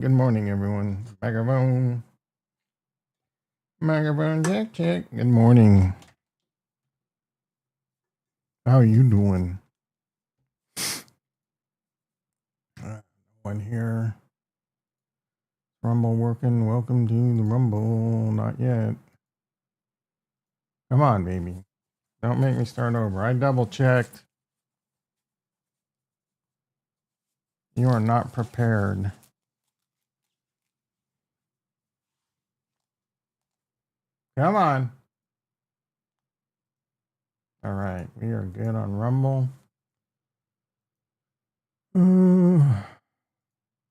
Good morning, everyone. Microphone, microphone, check, check. Good morning. How are you doing? One here. Rumble working. Welcome to the Rumble. Not yet. Come on, baby. Don't make me start over. I double checked. You are not prepared. Come on. All right. We are good on Rumble.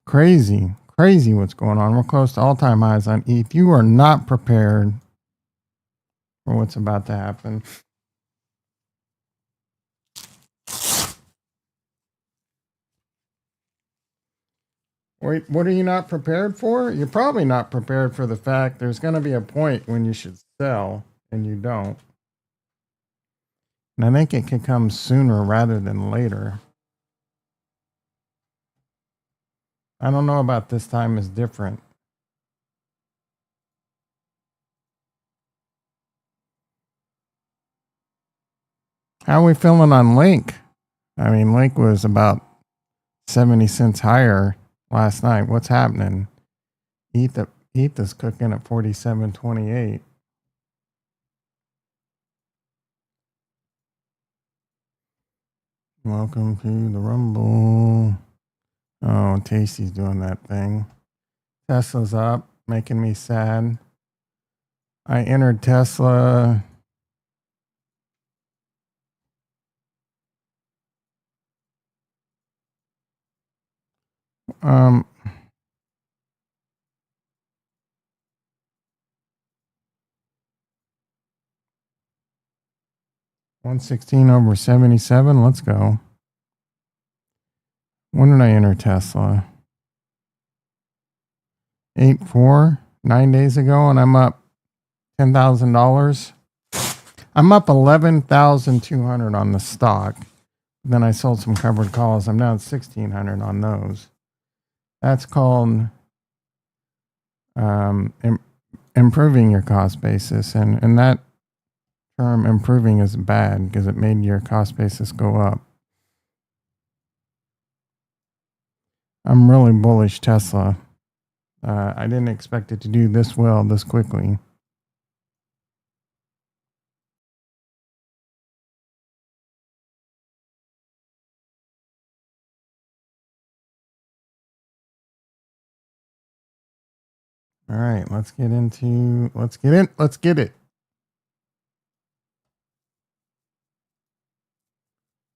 Crazy. Crazy what's going on. We're close to all time highs on ETH. You are not prepared for what's about to happen. Wait, what are you not prepared for? You're probably not prepared for the fact there's going to be a point when you should sell and you don't. And I think it could come sooner rather than later. I don't know about this time is different. How are we feeling on Link? I mean, Link was about 70 cents higher last night. What's happening? ETH is cooking at 47.28. Welcome to the Rumble. Oh, Tasty's doing that thing. Tesla's up, making me sad. I entered Tesla. Um, 116 over 77. Let's go. When did I enter Tesla? 8-4, 9 days ago, and I'm up $10,000. I'm up 11,200 on the stock. Then I sold some covered calls. I'm down 1,600 on those. That's called improving your cost basis, and that term improving is bad because it made your cost basis go up. I'm really bullish Tesla. I didn't expect it to do this well this quickly. All right, let's get it.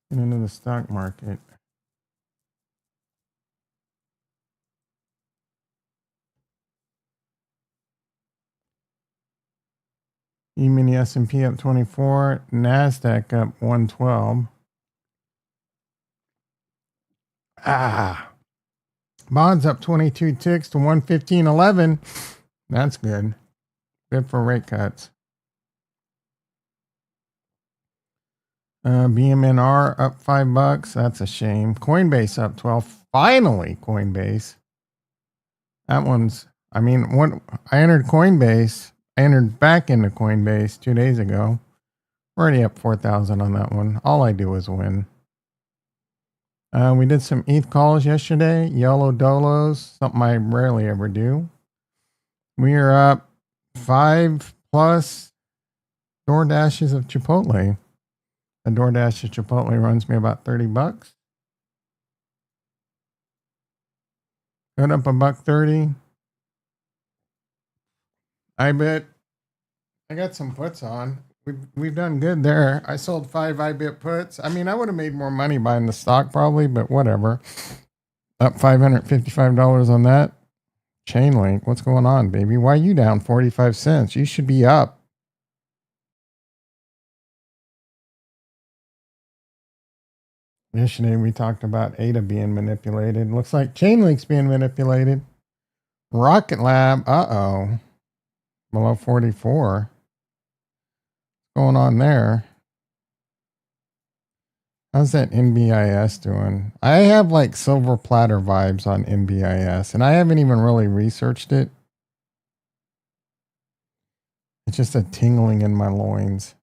Get into the stock market. E-mini S&P up 24, NASDAQ up 112. Bonds up 22 ticks to 115.11. That's good. Good for rate cuts. BMNR up $5. That's a shame. Coinbase up 12. Finally, Coinbase. That one's, I mean, when I entered Coinbase, I entered back into Coinbase 2 days ago. We're already up 4,000 on that one. All I do is win. We did some ETH calls yesterday. Yellow Dolos, something I rarely ever do. We are up 5+ DoorDashes of Chipotle. A DoorDash of Chipotle runs me about $30. Got up $1.30. I bet I got some puts on. We've done good there. I sold 5 IBIT puts. I mean, I would have made more money buying the stock probably, but whatever. Up $555 on that. Chainlink, what's going on, baby? Why are you down 45 cents? You should be up. Yesterday we talked about ADA being manipulated. Looks like Chainlink's being manipulated. Rocket Lab, uh-oh. Below 44. What's going on there? How's that NBIS doing? I have like silver platter vibes on NBIS, and I haven't even really researched it. It's just a tingling in my loins.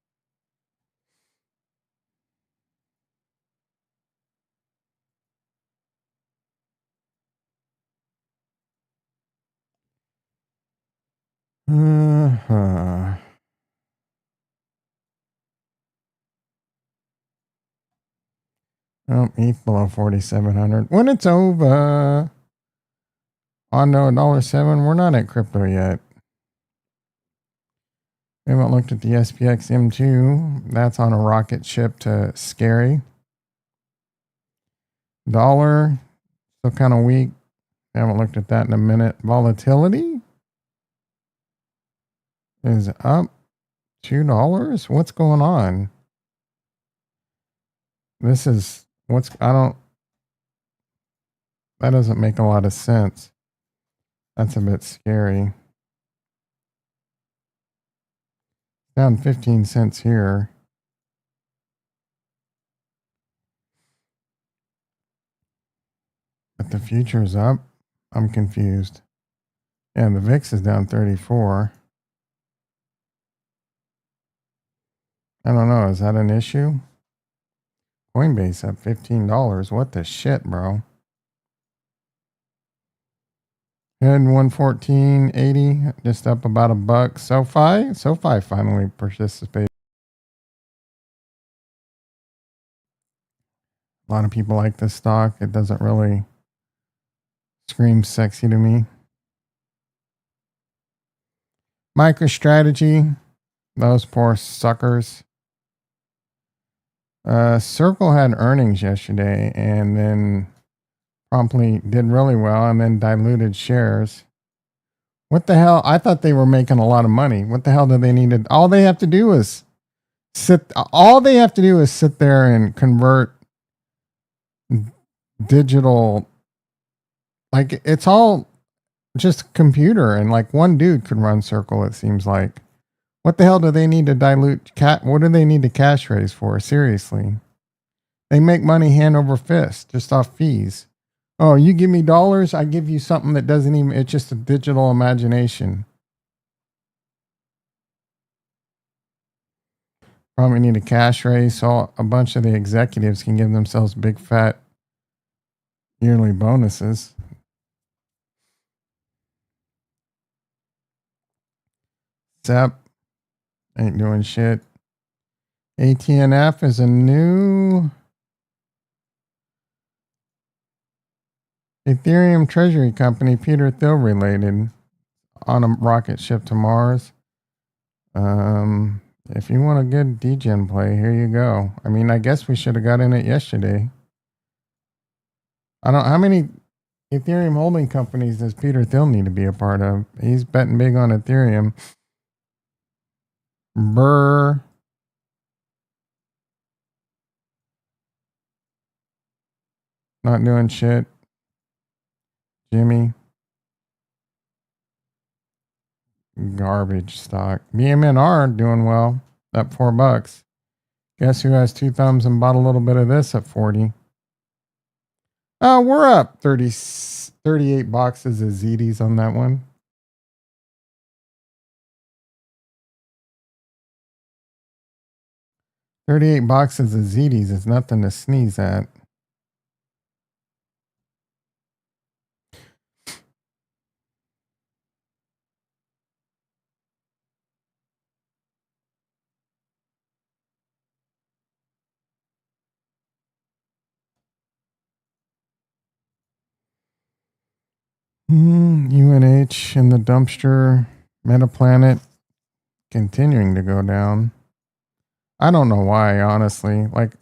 Uh-huh. Oh, ETH below 4,700. When it's over. Oh no, $1.07. We're not at crypto yet. We haven't looked at the SPX M2. That's on a rocket ship to Scary. Dollar, still kind of weak. Haven't looked at that in a minute. Volatility is up $2. What's going on? This is that doesn't make a lot of sense. That's a bit scary. Down 15 cents here. But the future's up. I'm confused. And the VIX is down 34. I don't know. Is that an issue? Coinbase up $15. What the shit, bro? And 114.80, just up about $1. SoFi finally participated. A lot of people like this stock. It doesn't really scream sexy to me. MicroStrategy, those poor suckers. Circle had earnings yesterday and then promptly did really well and then diluted shares. What the hell? I thought they were making a lot of money. What the hell do they need to? All they have to do is sit there and convert digital, like it's all just a computer, and like one dude could run Circle, it seems like. What the hell do they need to dilute what do they need to cash raise for? Seriously. They make money hand over fist just off fees. Oh, you give me dollars, I give you something that doesn't even, it's just a digital imagination. Probably need a cash raise so a bunch of the executives can give themselves big fat yearly bonuses. SEP ain't doing shit. ATNF is a new Ethereum treasury company, Peter Thiel related, on a rocket ship to Mars. If you want a good degen play, here you go. I mean, I guess we should have got in it yesterday. How many Ethereum holding companies does Peter Thiel need to be a part of? He's betting big on Ethereum. Burr. Not doing shit. Jimmy. Garbage stock. BMNR doing well. Up $4. Guess who has two thumbs and bought a little bit of this at 40? Oh, we're up 38 boxes of ZDs on that one. $38 boxes of ZDs is nothing to sneeze at. UNH in the dumpster. Metaplanet continuing to go down. I don't know why, honestly. Like,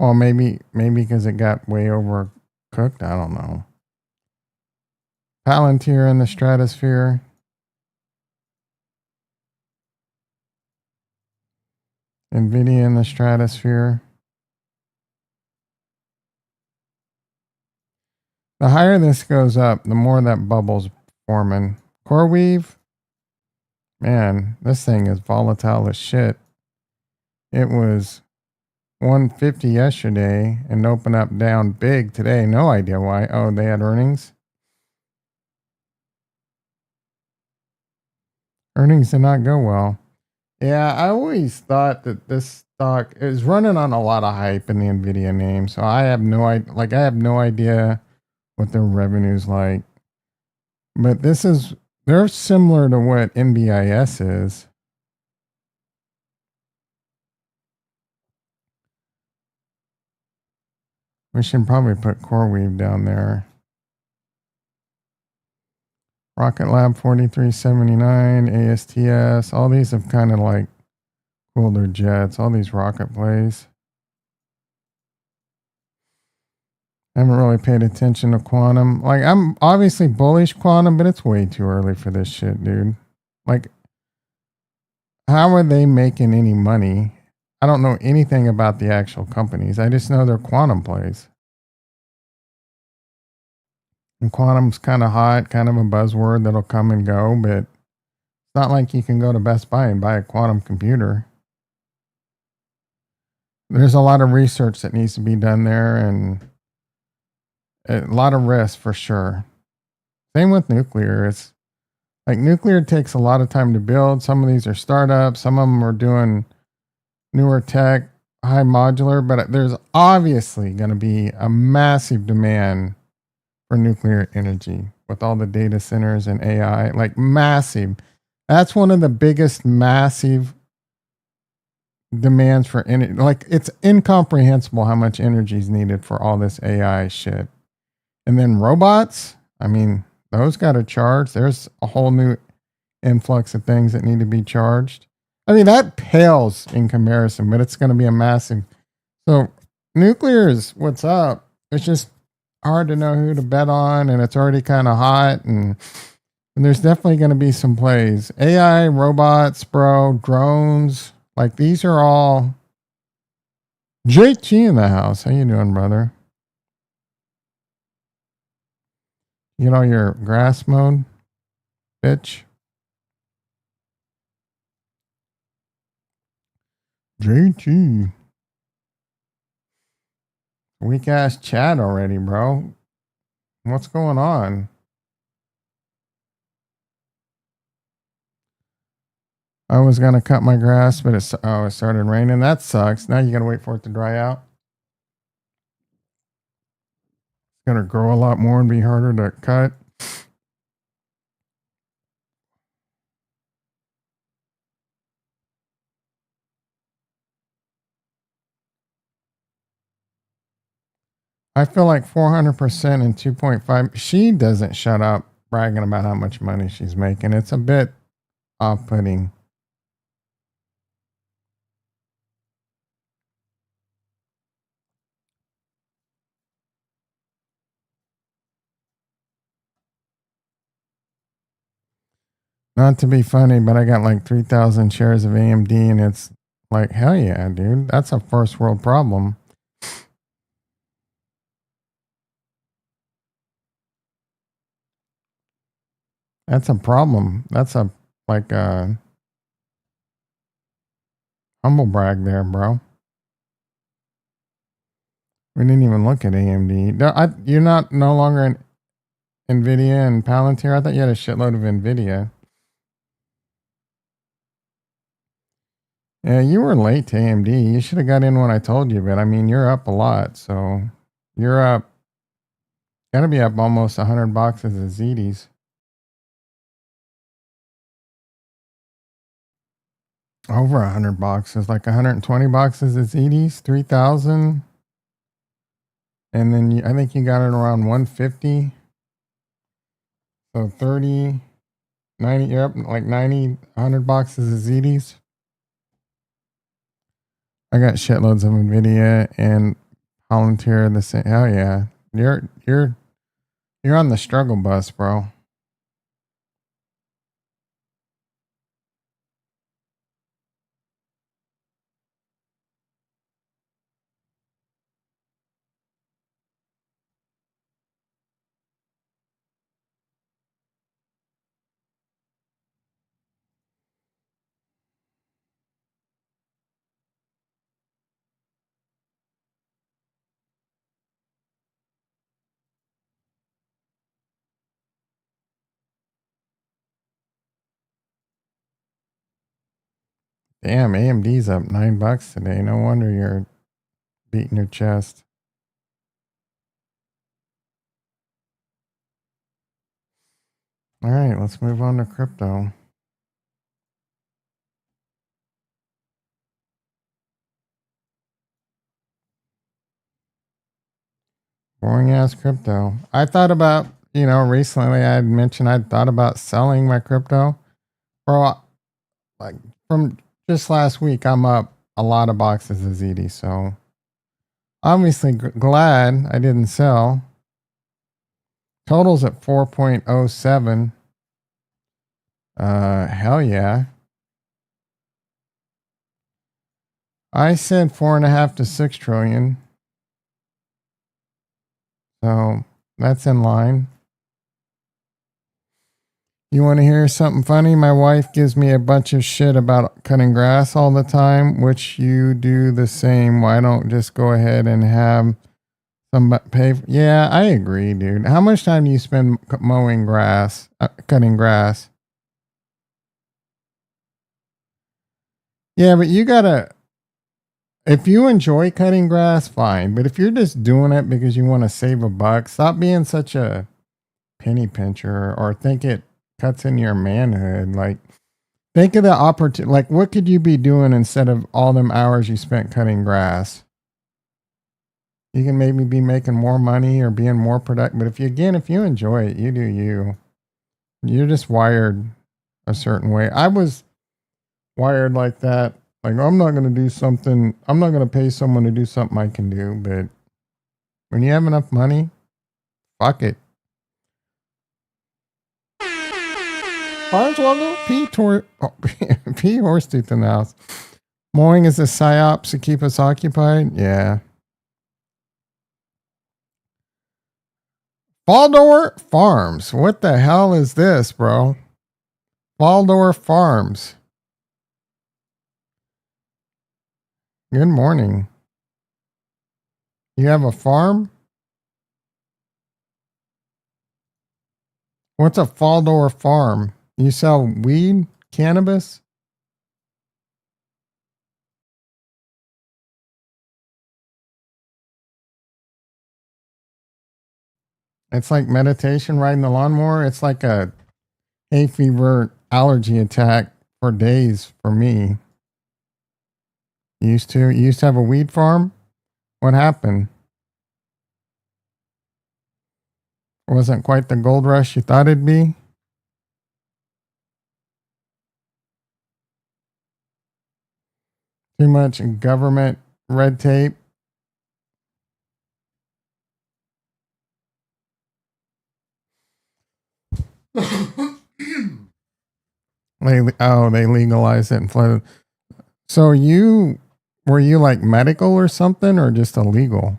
well, maybe because it got way overcooked. I don't know. Palantir in the stratosphere. Nvidia in the stratosphere. The higher this goes up, the more that bubble's forming. CoreWeave Man, this thing is volatile as shit. It was 150 yesterday and opened up down big today. No idea why. Oh, they had earnings. Earnings did not go well. Yeah, I always thought that this stock is running on a lot of hype in the Nvidia name. So I have no idea. Like I have no idea what their revenue's like. But they're similar to what NBIS is. We should probably put CoreWeave down there. Rocket Lab 4379, ASTS, all these have kind of like cooled their jets, all these rocket plays. I haven't really paid attention to quantum. Like, I'm obviously bullish quantum, but it's way too early for this shit, dude. Like, how are they making any money? I don't know anything about the actual companies. I just know they're quantum plays. And quantum's kind of hot, kind of a buzzword that'll come and go, but it's not like you can go to Best Buy and buy a quantum computer. There's a lot of research that needs to be done there and a lot of risk for sure. Same with nuclear. It's like nuclear takes a lot of time to build. Some of these are startups, some of them are doing newer tech, high modular, but there's obviously going to be a massive demand for nuclear energy with all the data centers and AI, like massive. That's one of the biggest massive demands for energy. Like it's incomprehensible how much energy is needed for all this AI shit. And then robots, I mean, those got to charge. There's a whole new influx of things that need to be charged. I mean, that pales in comparison, but it's going to be a massive. So, nuclear is what's up. It's just hard to know who to bet on, and it's already kind of hot. And there's definitely going to be some plays. AI, robots, bro, drones. Like, these are all. JT in the house. How you doing, brother? You know your grass mode, bitch. JT. Weak ass chat already, bro. What's going on? I was gonna cut my grass, but it started raining. That sucks. Now you gotta wait for it to dry out. It's gonna grow a lot more and be harder to cut. I feel like 400% and 2.5. She doesn't shut up bragging about how much money she's making. It's a bit off-putting. Not to be funny, but I got like 3,000 shares of AMD, and it's like, hell yeah, dude. That's a first world problem. That's a problem. That's a like a humble brag there, bro. We didn't even look at AMD. No, you're not no longer in Nvidia and Palantir. I thought you had a shitload of Nvidia. Yeah, you were late to AMD. You should have got in when I told you, but I mean, you're up a lot, so you're up. Gotta be up almost 100 boxes of ZDs. Over 100 boxes, like 120 boxes of ZDs, 3,000, and then I think you got it around 150. So 30, 90. You're up like 90, 100 boxes of ZDs. I got shitloads of Nvidia and Palantir. The same. Hell yeah, you're on the struggle bus, bro. Damn, AMD's up $9 today. No wonder you're beating your chest. All right, let's move on to crypto. Boring ass crypto. I thought about, recently I had mentioned I'd thought about selling my crypto. Bro, like from just last week, I'm up a lot of boxes of ZD. So obviously glad I didn't sell. Total's at 4.07. Hell yeah. I said 4.5 to 6 trillion. So that's in line. You want to hear something funny? My wife gives me a bunch of shit about cutting grass all the time, which you do the same. Why don't just go ahead and have some pay? Yeah, I agree, dude. How much time do you spend mowing grass, cutting grass? Yeah, but you gotta, if you enjoy cutting grass, fine. But if you're just doing it because you want to save a buck, stop being such a penny pincher or think it cuts in your manhood. Like, think of the opportunity. Like, what could you be doing instead of all them hours you spent cutting grass? You can maybe be making more money or being more productive. But if you enjoy it, you do you. You're just wired a certain way. I was wired like that. Like, I'm not going to do something. I'm not going to pay someone to do something I can do. But when you have enough money, fuck it. Hornswoggle? P. Horsetooth in the house. Mowing is a psyops to keep us occupied? Yeah. Faldor Farms. What the hell is this, bro? Faldor Farms. Good morning. You have a farm? What's a Faldor Farm? You sell weed? Cannabis? It's like meditation riding the lawnmower. It's like a hay fever allergy attack for days for me. You used to have a weed farm? What happened? Wasn't quite the gold rush you thought it'd be? Too much government red tape? They legalized it in Florida. So were you like medical or something or just illegal?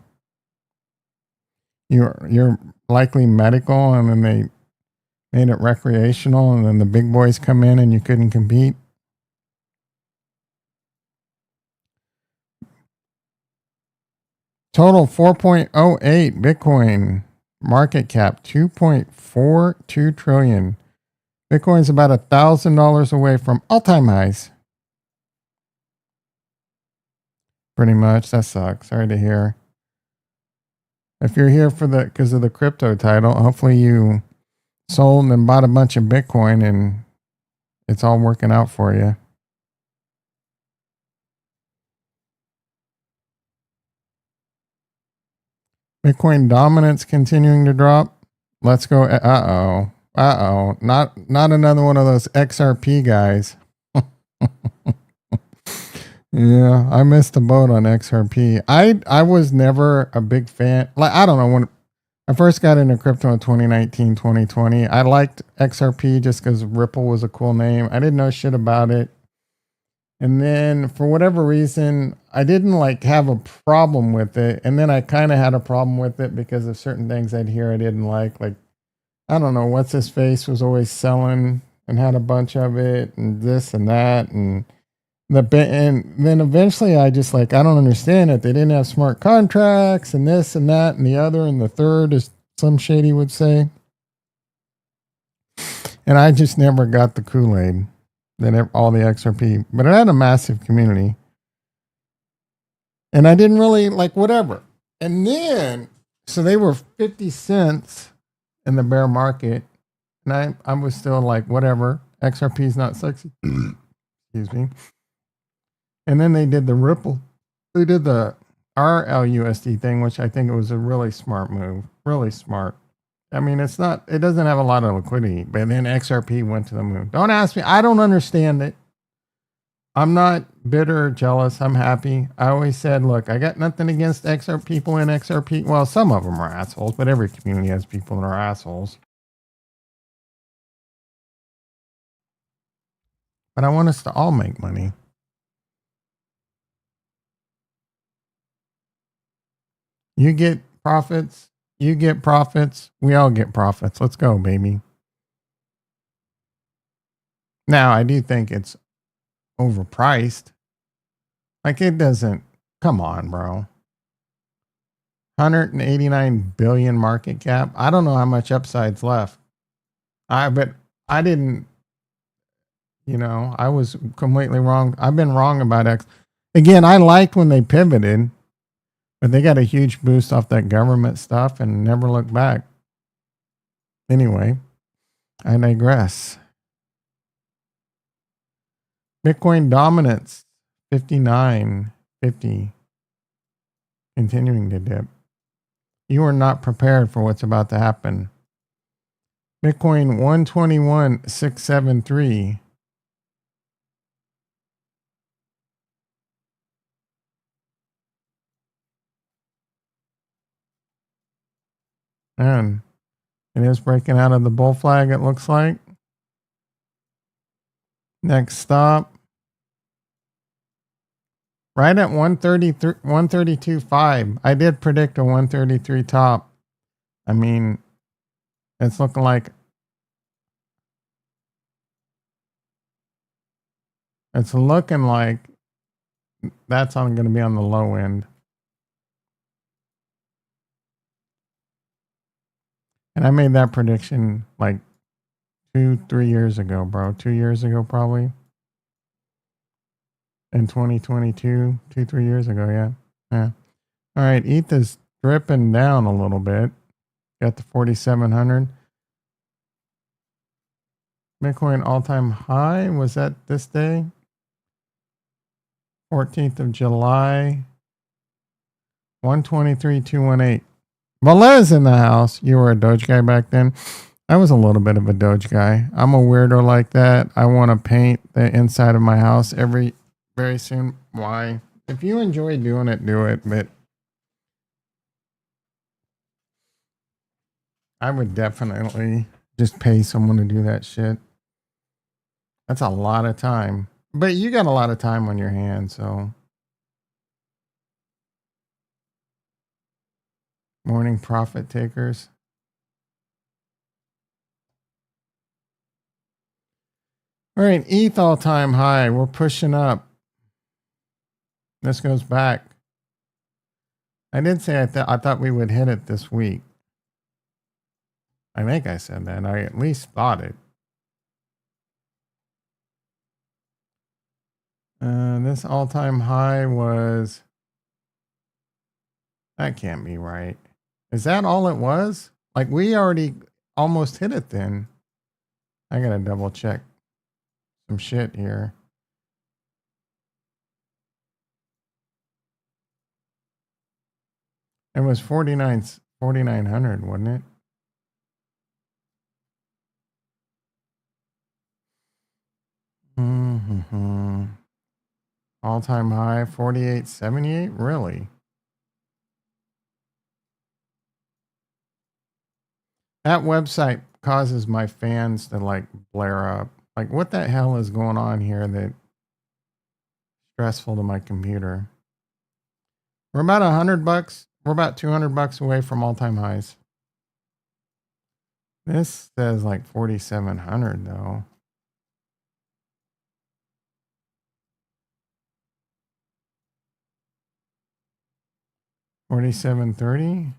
You're likely medical and then they made it recreational and then the big boys come in and you couldn't compete. Total 4.08 Bitcoin market cap 2.42 trillion. Bitcoin's about $1,000 away from all-time highs. Pretty much. That sucks. Sorry to hear. If you're here because of the crypto title, hopefully you sold and bought a bunch of Bitcoin and it's all working out for you. Bitcoin dominance continuing to drop. Let's go. Not another one of those XRP guys. Yeah, I missed the boat on XRP. I was never a big fan. Like, I don't know, when I first got into crypto in 2019, 2020, I liked XRP just because Ripple was a cool name. I didn't know shit about it. And then for whatever reason, I didn't like have a problem with it. And then I kind of had a problem with it because of certain things I'd hear I didn't like. Like, I don't know, what's his face was always selling and had a bunch of it and this and that. And then eventually I just like, I don't understand it. They didn't have smart contracts and this and that and the other and the third, as some shady would say. And I just never got the Kool-Aid. than all the XRP, but it had a massive community. And I didn't really like whatever. And then, so they were 50 cents in the bear market. And I was still like, whatever. XRP is not sexy. Excuse me. And then they did the Ripple. They did the RLUSD thing, which I think it was a really smart move. Really smart. I mean, it doesn't have a lot of liquidity, but then XRP went to the moon. Don't ask me. I don't understand it. I'm not bitter or jealous. I'm happy. I always said, look, I got nothing against XR people in XRP. Well, some of them are assholes, but every community has people that are assholes. But I want us to all make money. You get profits. You get profits. We all get profits. Let's go, baby. Now, I do think it's overpriced. Like, it doesn't. Come on, bro. 189 billion market cap. I don't know how much upside's left. But I didn't, I was completely wrong. I've been wrong about X. Again, I liked when they pivoted, but they got a huge boost off that government stuff and never looked back. Anyway, I digress. Bitcoin dominance 59.50, continuing to dip. You are not prepared for what's about to happen. Bitcoin 121,673. And it is breaking out of the bull flag, it looks like. Next stop. Right at 133, 132.5. I did predict a 133 top. I mean, it's looking like that's going to be on the low end. And I made that prediction like 2-3 years ago, bro. 2 years ago, probably. In 2022, 2-3 years ago, yeah. All right, ETH is dripping down a little bit. Got the 4,700. Bitcoin all-time high was that this day? 14th of July. 123,218. Valez in the house. You were a Doge guy back then. I was a little bit of a Doge guy. I'm a weirdo like that. I want to paint the inside of my house very soon. Why? If you enjoy doing it, do it. But I would definitely just pay someone to do that shit. That's a lot of time. But you got a lot of time on your hands, so. Morning profit takers. All right, ETH all-time high. We're pushing up. This goes back. I did say I thought we would hit it this week. I think I said that. I at least thought it. This all-time high was... That can't be right. Is that all it was? Like, we already almost hit it then. I gotta double check some shit here. It was 4,900, wasn't it? Mm-hmm. All-time high, 48.78? Really? That website causes my fans to like blare up. Like, what the hell is going on here that's stressful to my computer? We're about $100. We're about $200 away from all-time highs. This says like 4,700 though. $4,730.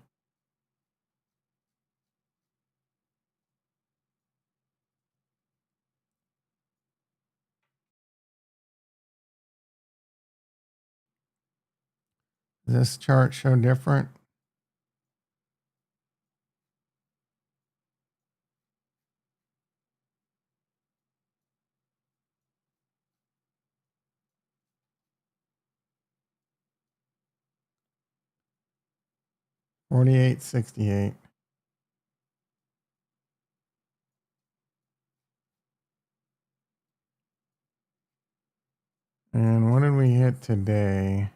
Does this chart show different? $48.68. And what did we hit today?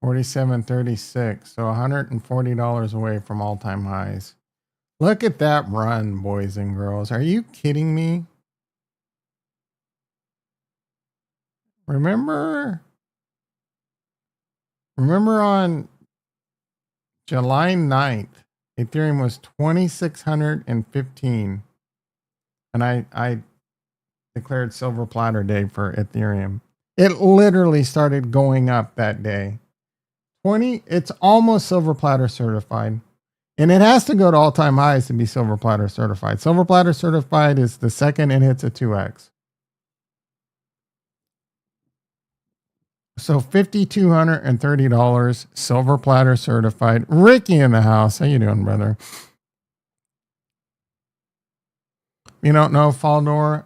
$47.36. So $140 away from all-time highs. Look at that run, boys and girls. Are you kidding me? Remember on July 9th, Ethereum was 2,615. And I declared Silver Platter Day for Ethereum. It literally started going up that day. It's almost Silver Platter certified. And it has to go to all-time highs to be Silver Platter certified. Silver Platter certified is the second it hits a 2x. So $5,230, Silver Platter certified. Ricky in the house. How you doing, brother? You don't know, Faldor?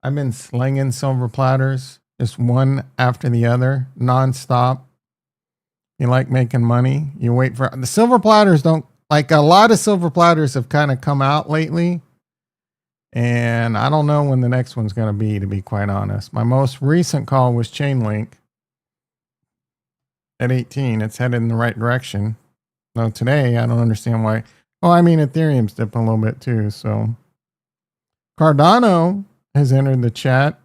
I've been slinging silver platters, just one after the other, nonstop. You like making money? You wait for the silver platters. Don't like a lot of silver platters have kind of come out lately. And I don't know when the next one's going to be quite honest. My most recent call was Chainlink at 18. It's headed in the right direction. No, today, I don't understand why. Oh, I mean, Ethereum's dipping a little bit too. So Cardano has entered the chat.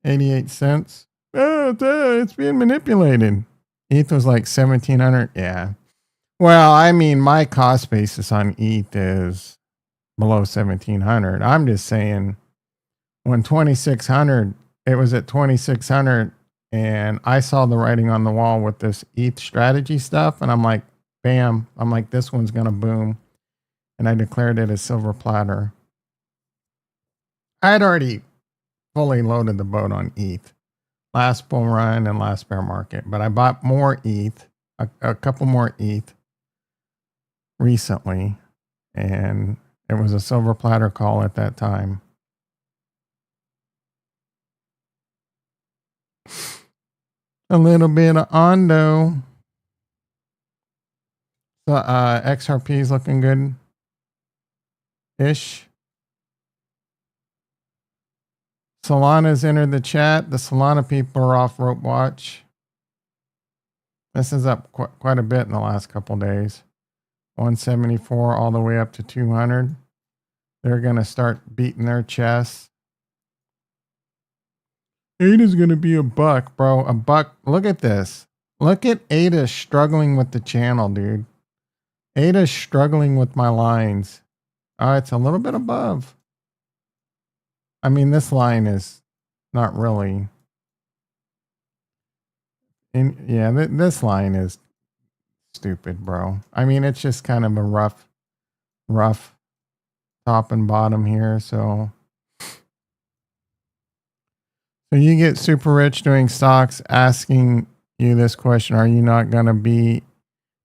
88 cents. Oh, it's being manipulated. ETH was like 1,700. Yeah. Well, I mean, my cost basis on ETH is below 1,700. I'm just saying when 2,600, it was at 2,600 and I saw the writing on the wall with this ETH strategy stuff. And I'm like, bam. I'm like, this one's going to boom. And I declared it as Silver Platter. I had already fully loaded the boat on ETH. Last bull run and last bear market. But I bought more ETH, a couple more ETH recently. And it was a Silver Platter call at that time. A little bit of Ondo. So XRP is looking good ish. Solana's entered the chat. The Solana people are off rope watch. This is up quite a bit in the last couple days. 174 all the way up to 200. They're going to start beating their chests. ADA's going to be a buck, bro. A buck. Look at this. Look at ADA struggling with the channel, dude. ADA's struggling with my lines. It's a little bit above. I mean, this line is not really. This line is stupid, bro. I mean, it's just kind of a rough top and bottom here. So you get super rich doing stocks, asking you this question: are you not going to be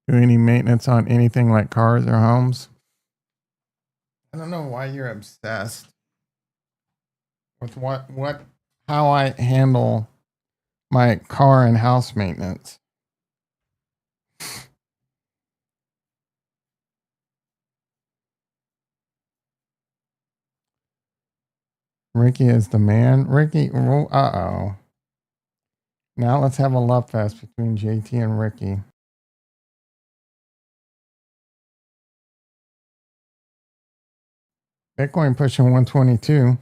doing any maintenance on anything like cars or homes? I don't know why you're obsessed with how I handle my car and house maintenance. Ricky is the man. Ricky, uh-oh. Now let's have a love fest between JT and Ricky. Bitcoin pushing 122.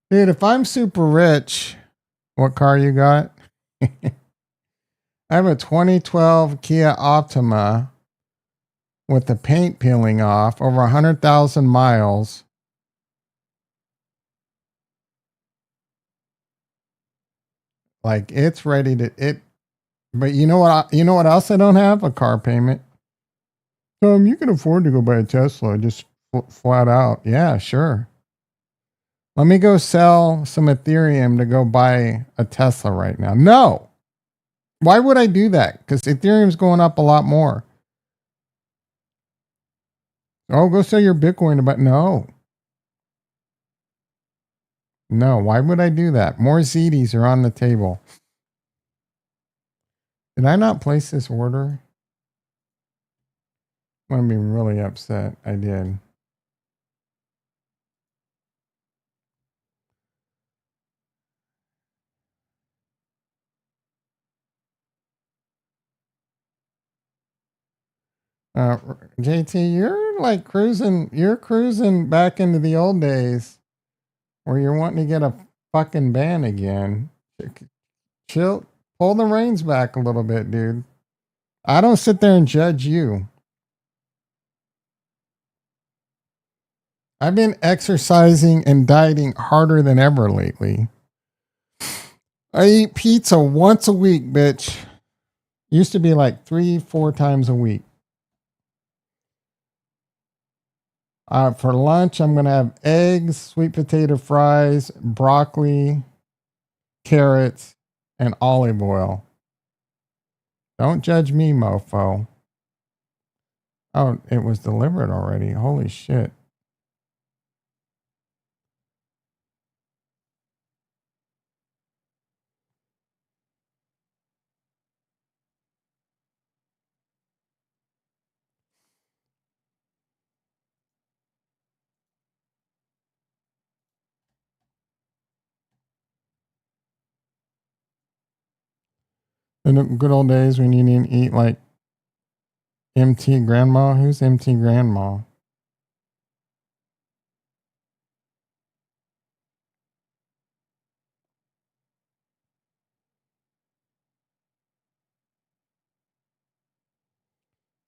Dude, if I'm super rich, what car you got? I have a 2012 Kia Optima with the paint peeling off, over 100,000 miles. Like it's ready to it. But you know what else I don't have? A car payment. You can afford to go buy a Tesla, just flat out. Yeah, sure. Let me go sell some Ethereum to go buy a Tesla right now. No. Why would I do that? Because Ethereum's going up a lot more. Oh, go sell your Bitcoin to buy. No. No. Why would I do that? More ZDs are on the table. Did I not place this order? I'm going to be really upset. I did. JT, you're like cruising. You're cruising back into the old days where you're wanting to get a fucking ban again. Chill. Pull the reins back a little bit, dude. I don't sit there and judge you. I've been exercising and dieting harder than ever lately. I eat pizza once a week, bitch. Used to be like 3-4 times a week. For lunch, I'm going to have eggs, sweet potato fries, broccoli, carrots, and olive oil. Don't judge me, mofo. Oh, it was delivered already. Holy shit. In the good old days when you didn't eat like MT Grandma. Who's MT Grandma?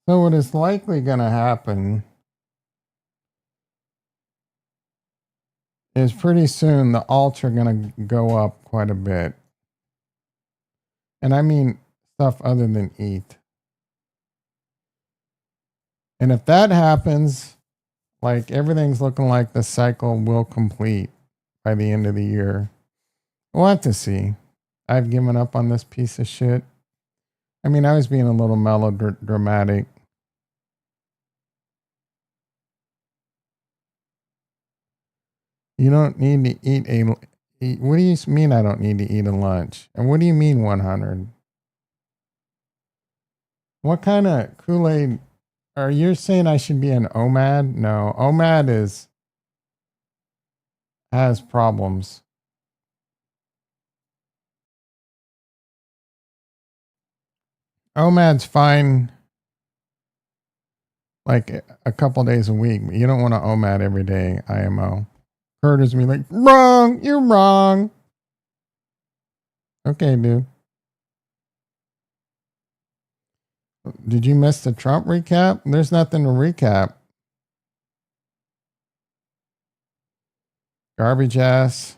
So what is likely going to happen is pretty soon the alts are going to go up quite a bit. And I mean stuff other than ETH. And if that happens, like everything's looking like the cycle will complete by the end of the year. We'll have to see. I've given up on this piece of shit. I mean, I was being a little melodramatic. You don't need to eat. What do you mean I don't need to eat a lunch? And what do you mean 100? What kind of Kool-Aid are you saying I should be an OMAD? No, OMAD has problems. OMAD's fine like a couple days a week, but you don't want to OMAD every day, IMO. Kurt is me like, wrong, you're wrong. Okay, dude. Did you miss the Trump recap? There's nothing to recap. Garbage ass.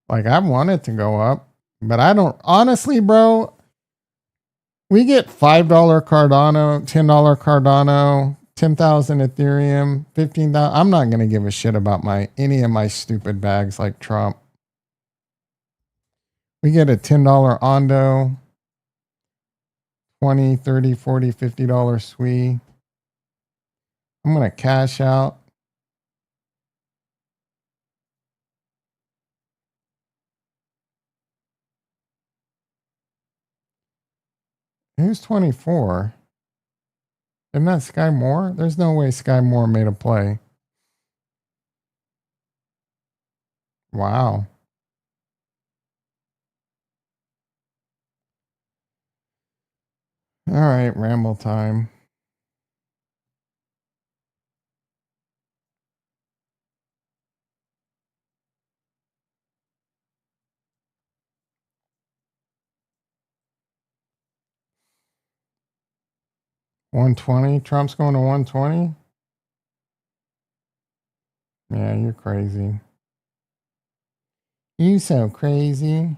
Like, I want it to go up, but I don't. Honestly, bro, we get $5 Cardano, $10 Cardano, 10,000 Ethereum, 15,000. I'm not going to give a shit about any of my stupid bags like Trump. We get a $10 Ondo, 20, 30, 40, $50 SWE. I'm going to cash out. Who's 24? Isn't that Sky Moore? There's no way Sky Moore made a play. Wow. All right, ramble time. $120. Trump's going to $120. Yeah, you're crazy. You so crazy.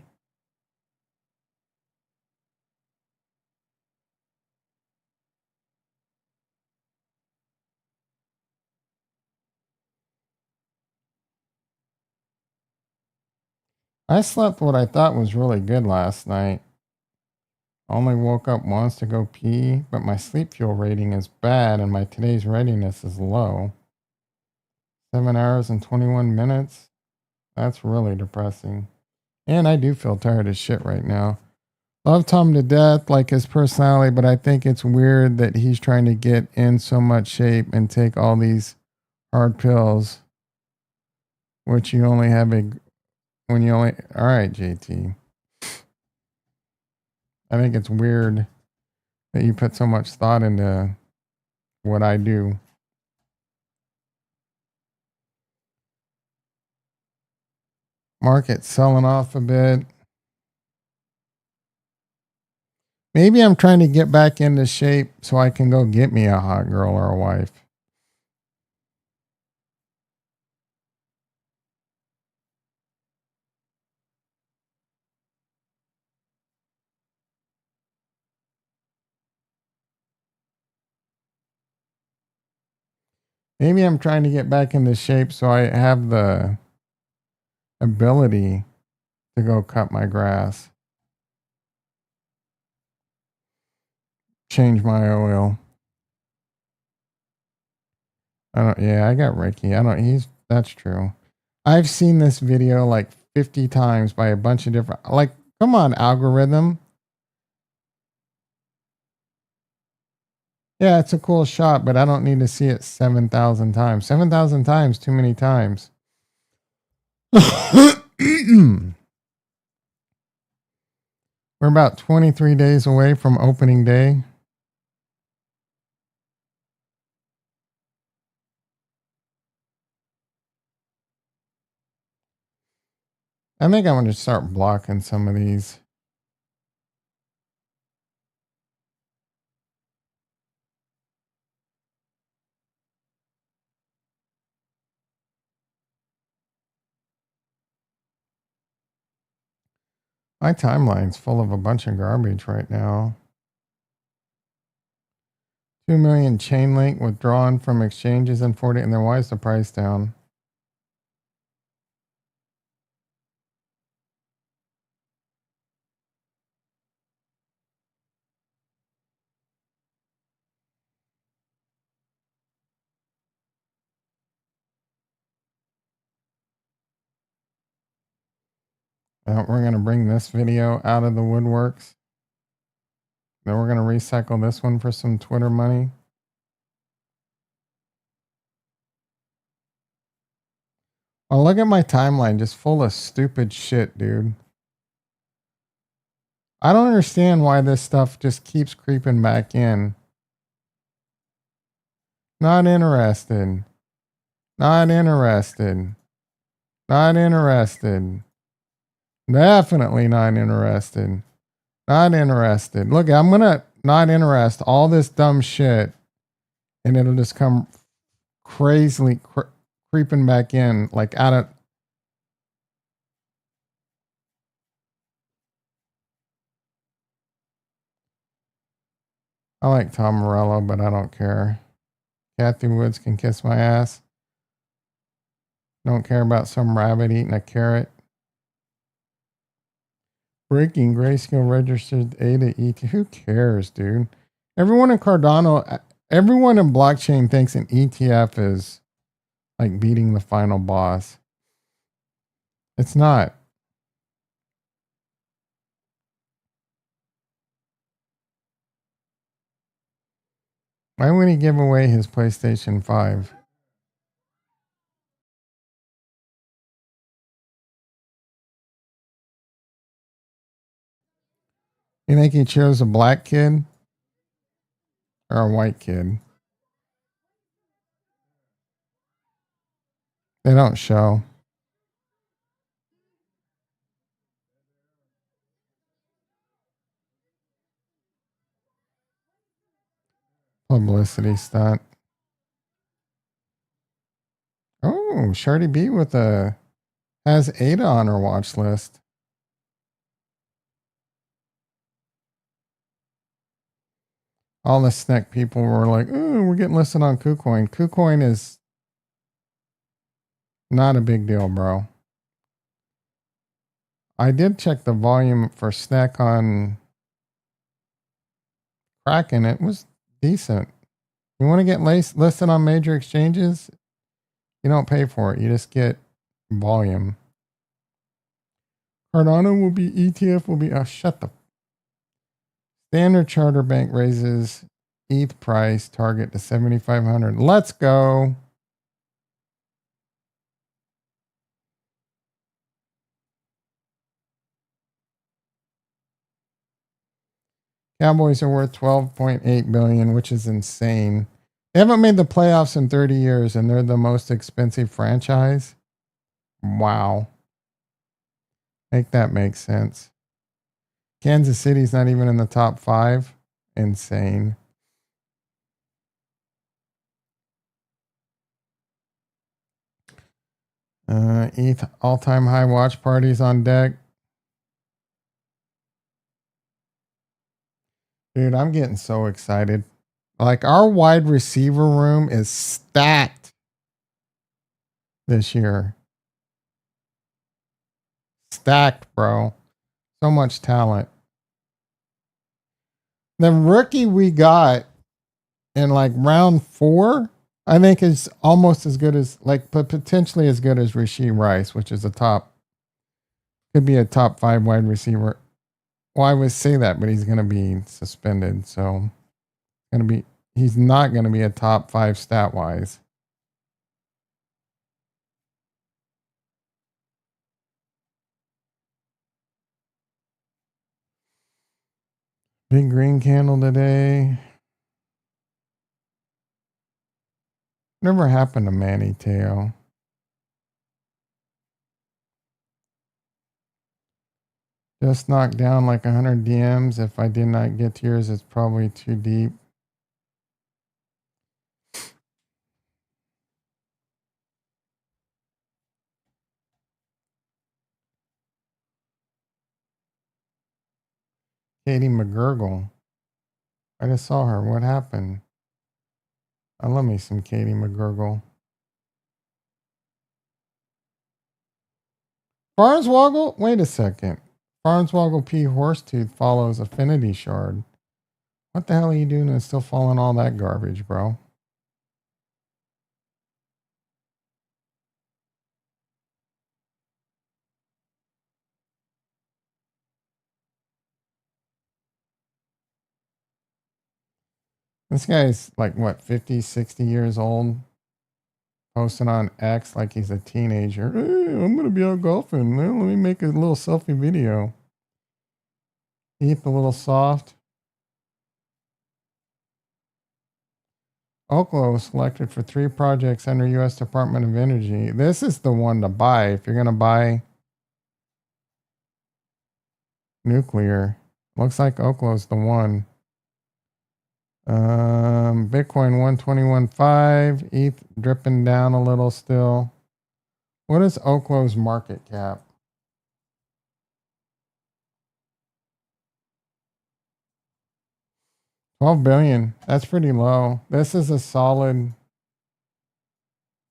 I slept what I thought was really good last night. Only woke up once to go pee, but my sleep fuel rating is bad and my today's readiness is low. 7 hours and 21 minutes? That's really depressing. And I do feel tired as shit right now. Love Tom to death, like his personality, but I think it's weird that he's trying to get in so much shape and take all these hard pills, which you only have a when you only. All right, JT. I think it's weird that you put so much thought into what I do. Market selling off a bit. Maybe I'm trying to get back into shape so I can go get me a hot girl or a wife. Maybe I'm trying to get back into shape so I have the ability to go cut my grass, change my oil. I got Ricky. That's true. I've seen this video like 50 times by a bunch of different, like, come on, algorithm. Yeah, it's a cool shot, but I don't need to see it 7,000 times. 7,000 times, too many times. We're about 23 days away from opening day. I think I'm going to start blocking some of these. My timeline's full of a bunch of garbage right now. 2 million Chainlink withdrawn from exchanges in 40. And then why is the price down? We're going to bring this video out of the woodworks. Then we're going to recycle this one for some Twitter money. Oh, look at my timeline, just full of stupid shit, dude. I don't understand why this stuff just keeps creeping back in. Not interested. Not interested. Not interested. Definitely not interested. Not interested. Look, I'm going to not interest all this dumb shit and it'll just come crazily creeping back in like out of. I like Tom Morello, but I don't care. Kathy Woods can kiss my ass. Don't care about some rabbit eating a carrot. Breaking Grayscale registered ADA ET. Who cares, dude? Everyone in Cardano, everyone in blockchain thinks an ETF is like beating the final boss. It's not. Why would he give away his PlayStation 5? You think he chose a black kid or a white kid? They don't show. Publicity stunt. Oh, Shardy B has Ada on her watch list. All the snack people were like, "Oh, we're getting listed on KuCoin." KuCoin is not a big deal, bro. I did check the volume for Snack on Kraken. It was decent. You want to get listed on major exchanges? You don't pay for it. You just get volume. Cardano will be ETF will be. Oh, shut the. Standard Chartered Bank raises ETH price target to 7,500. Let's go. Cowboys are worth 12.8 billion, which is insane. They haven't made the playoffs in 30 years and they're the most expensive franchise. Wow. Make that make sense. Kansas City's not even in the top 5. Insane. ETH all-time high watch parties on deck. Dude, I'm getting so excited. Like, our wide receiver room is stacked this year. Stacked, bro. So much talent. The rookie we got in like round 4, I think is almost as good as, like, but potentially as good as Rashee Rice, which is could be a top 5 wide receiver. Well, I would say that, but he's going to be suspended. So he's not going to be a top 5 stat wise. Big green candle today. Never happened to Manny Teo. Just knocked down like 100 DMs. If I did not get to yours, it's probably too deep. Katie McGurgle. I just saw her. What happened? I love me some Katie McGurgle. Farnswoggle? Wait a second. Farnswoggle P. Horsetooth follows Affinity Shard. What the hell are you doing and still following all that garbage, bro? This guy's like, what, 50, 60 years old? Posting on X like he's a teenager. Hey, I'm going to be out golfing. Well, let me make a little selfie video. Eat a little soft. Oklo selected for 3 projects under U.S. Department of Energy. This is the one to buy if you're going to buy nuclear. Looks like Oklo's the one. Bitcoin 121.5. ETH dripping down a little still. What is Oklo's market cap? $12 billion. That's pretty low. This is a solid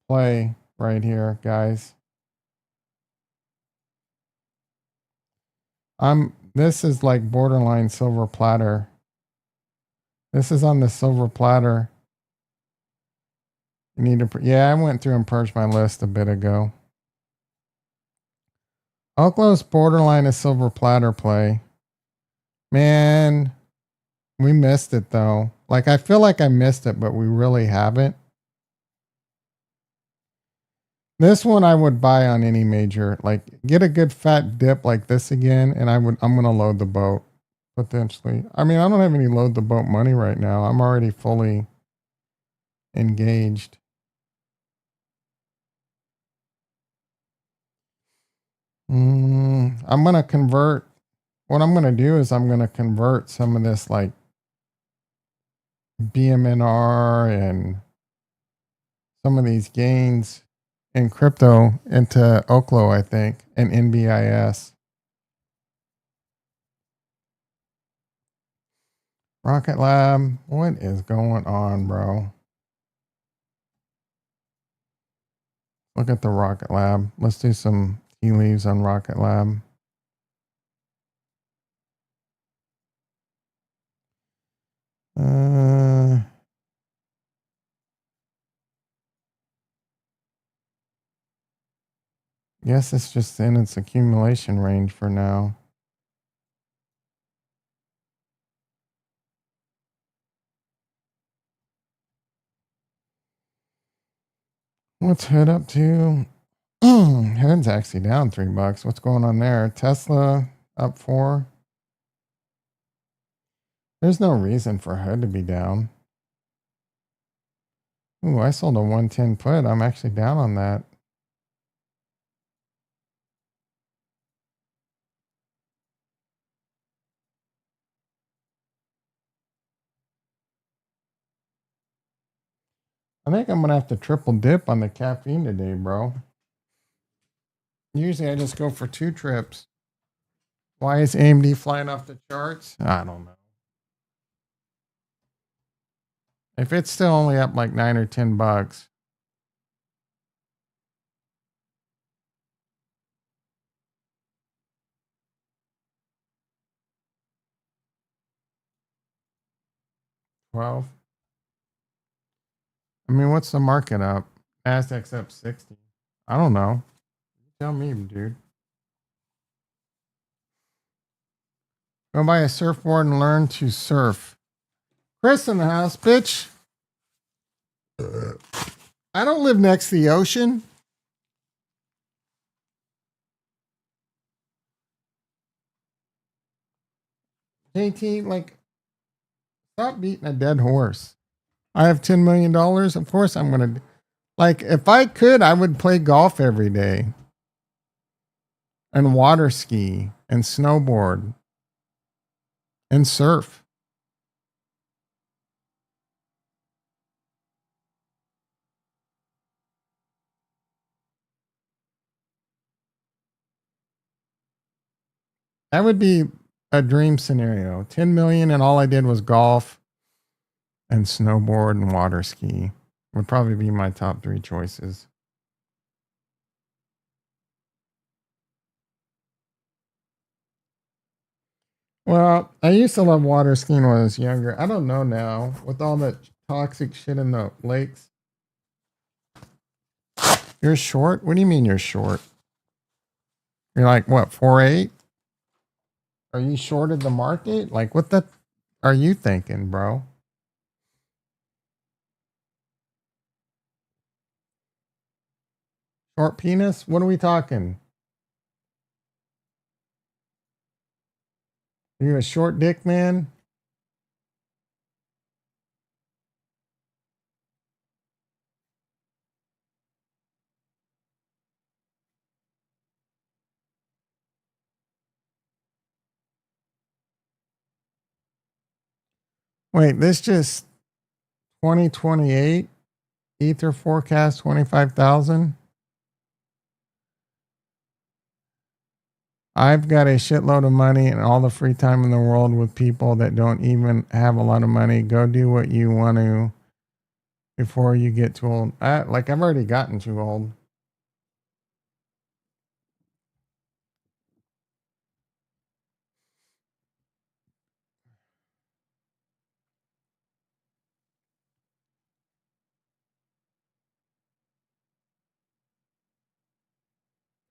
play right here, guys. This is like borderline silver platter. This is on the silver platter. You need to, yeah, I went through and purged my list a bit ago. Oklo's borderline a silver platter play. Man, we missed it though. Like, I feel like I missed it, but we really haven't. This one I would buy on any major. Like, get a good fat dip like this again, and I'm gonna load the boat potentially. I mean, I don't have any load the boat money right now. I'm already fully engaged. I'm gonna convert. What I'm gonna do is I'm gonna convert some of this like BMNR and some of these gains in crypto into Oklo, I think, and NBIS. Rocket Lab, what is going on, bro? Look at the Rocket Lab. Let's do some tea leaves on Rocket Lab. Guess it's just in its accumulation range for now. What's Hood up to? Hood's actually down $3. What's going on there? Tesla up 4. There's no reason for Hood to be down. Ooh, I sold a 110 put. I'm actually down on that. I think I'm gonna have to triple dip on the caffeine today, bro. Usually I just go for 2 trips. Why is AMD flying off the charts? I don't know. If it's still only up like $9 or $10. $12. I mean, what's the market up? Nasdaq's up 60. I don't know. Tell me, dude. Go buy a surfboard and learn to surf. Chris in the house, bitch. I don't live next to the ocean. JT, like, stop beating a dead horse. I have $10 million. Of course I'm going to. Like, if I could, I would play golf every day and water ski and snowboard and surf. That would be a dream scenario. 10 million and all I did was golf and snowboard and water ski would probably be my top 3 choices. Well, I used to love water skiing when I was younger. I don't know now with all that toxic shit in the lakes. You're short? What do you mean you're short? You're like what, 4'8"? Are you shorted the market? Like what the are you thinking, bro? Short penis? What are we talking? Are you a short dick man? Wait, this just 2028 Ether forecast 25,000. I've got a shitload of money and all the free time in the world with people that don't even have a lot of money. Go do what you want to before you get too old. I've already gotten too old.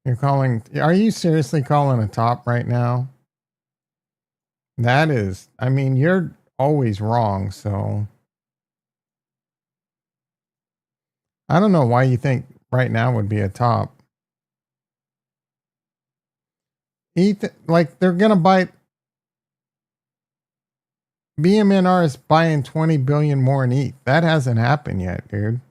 You're calling, are you seriously calling a top right now? That is, I mean, you're always wrong. So I don't know why you think right now would be a top. ETH, like they're going to buy, BMNR is buying 20 billion more in ETH. That hasn't happened yet, dude.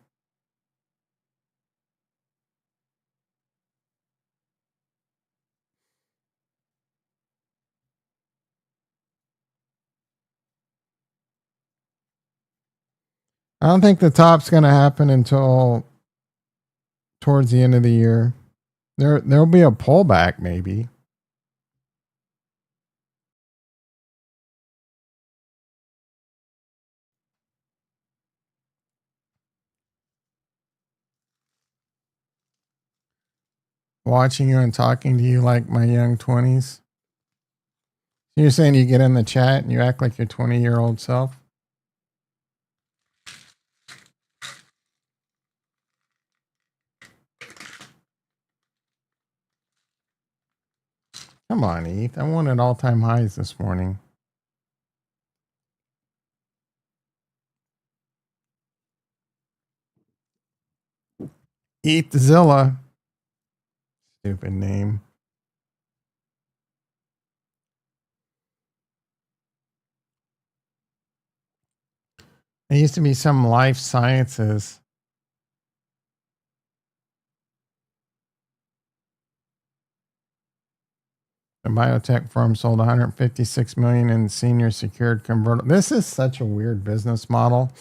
I don't think the top's going to happen until towards the end of the year. There'll be a pullback maybe. Watching you and talking to you like my young 20s. You're saying you get in the chat and you act like your 20-year-old self? Come on, ETH. I wanted all-time highs this morning. ETHzilla. Stupid name. It used to be some life sciences. The biotech firm sold 156 million in senior secured convertible. This is such a weird business model.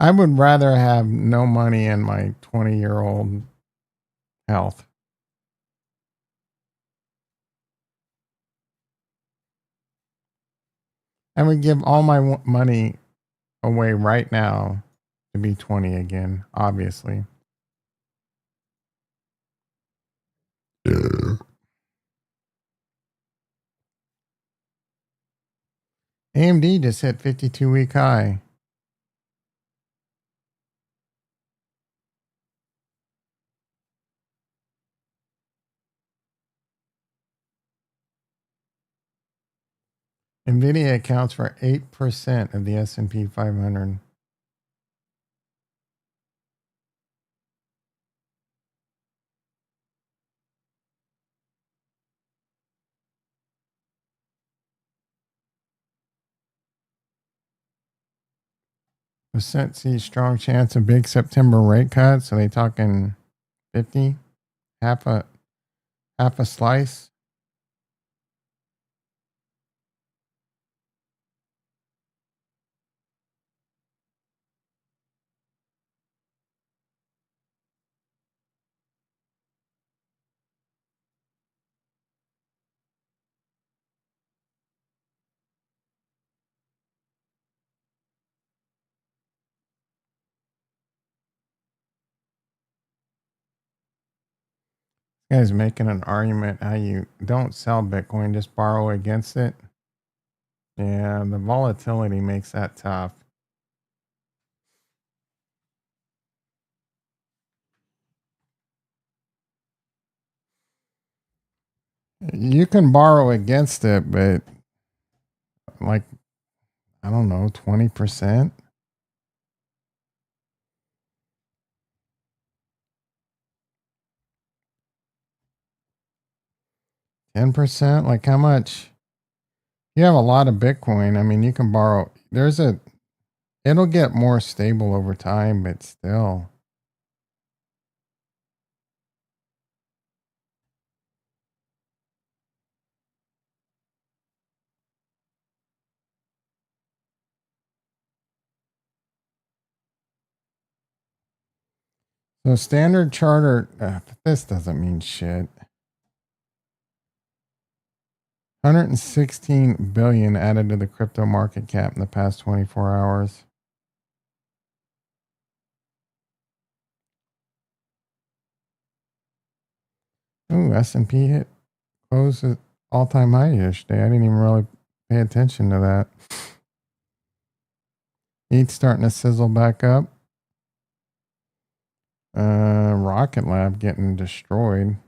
I would rather have no money in my 20-year-old health. I would give all my money away right now to be 20 again, obviously. AMD just hit 52-week high. NVIDIA accounts for 8% of the S&P 500. The Fed sees strong chance of big September rate cuts. So they talking 50, half a slice. Guy's making an argument how you don't sell Bitcoin, just borrow against it. Yeah, the volatility makes that tough. You can borrow against it, but like, I don't know, 20%? 10%? Like, how much? You have a lot of Bitcoin. I mean, you can borrow. It'll get more stable over time, but still. So Standard Charter, this doesn't mean shit. 116 billion added to the crypto market cap in the past 24 hours. Ooh, S&P hit closed at all-time high yesterday. I didn't even really pay attention to that. ETH starting to sizzle back up. Rocket Lab getting destroyed.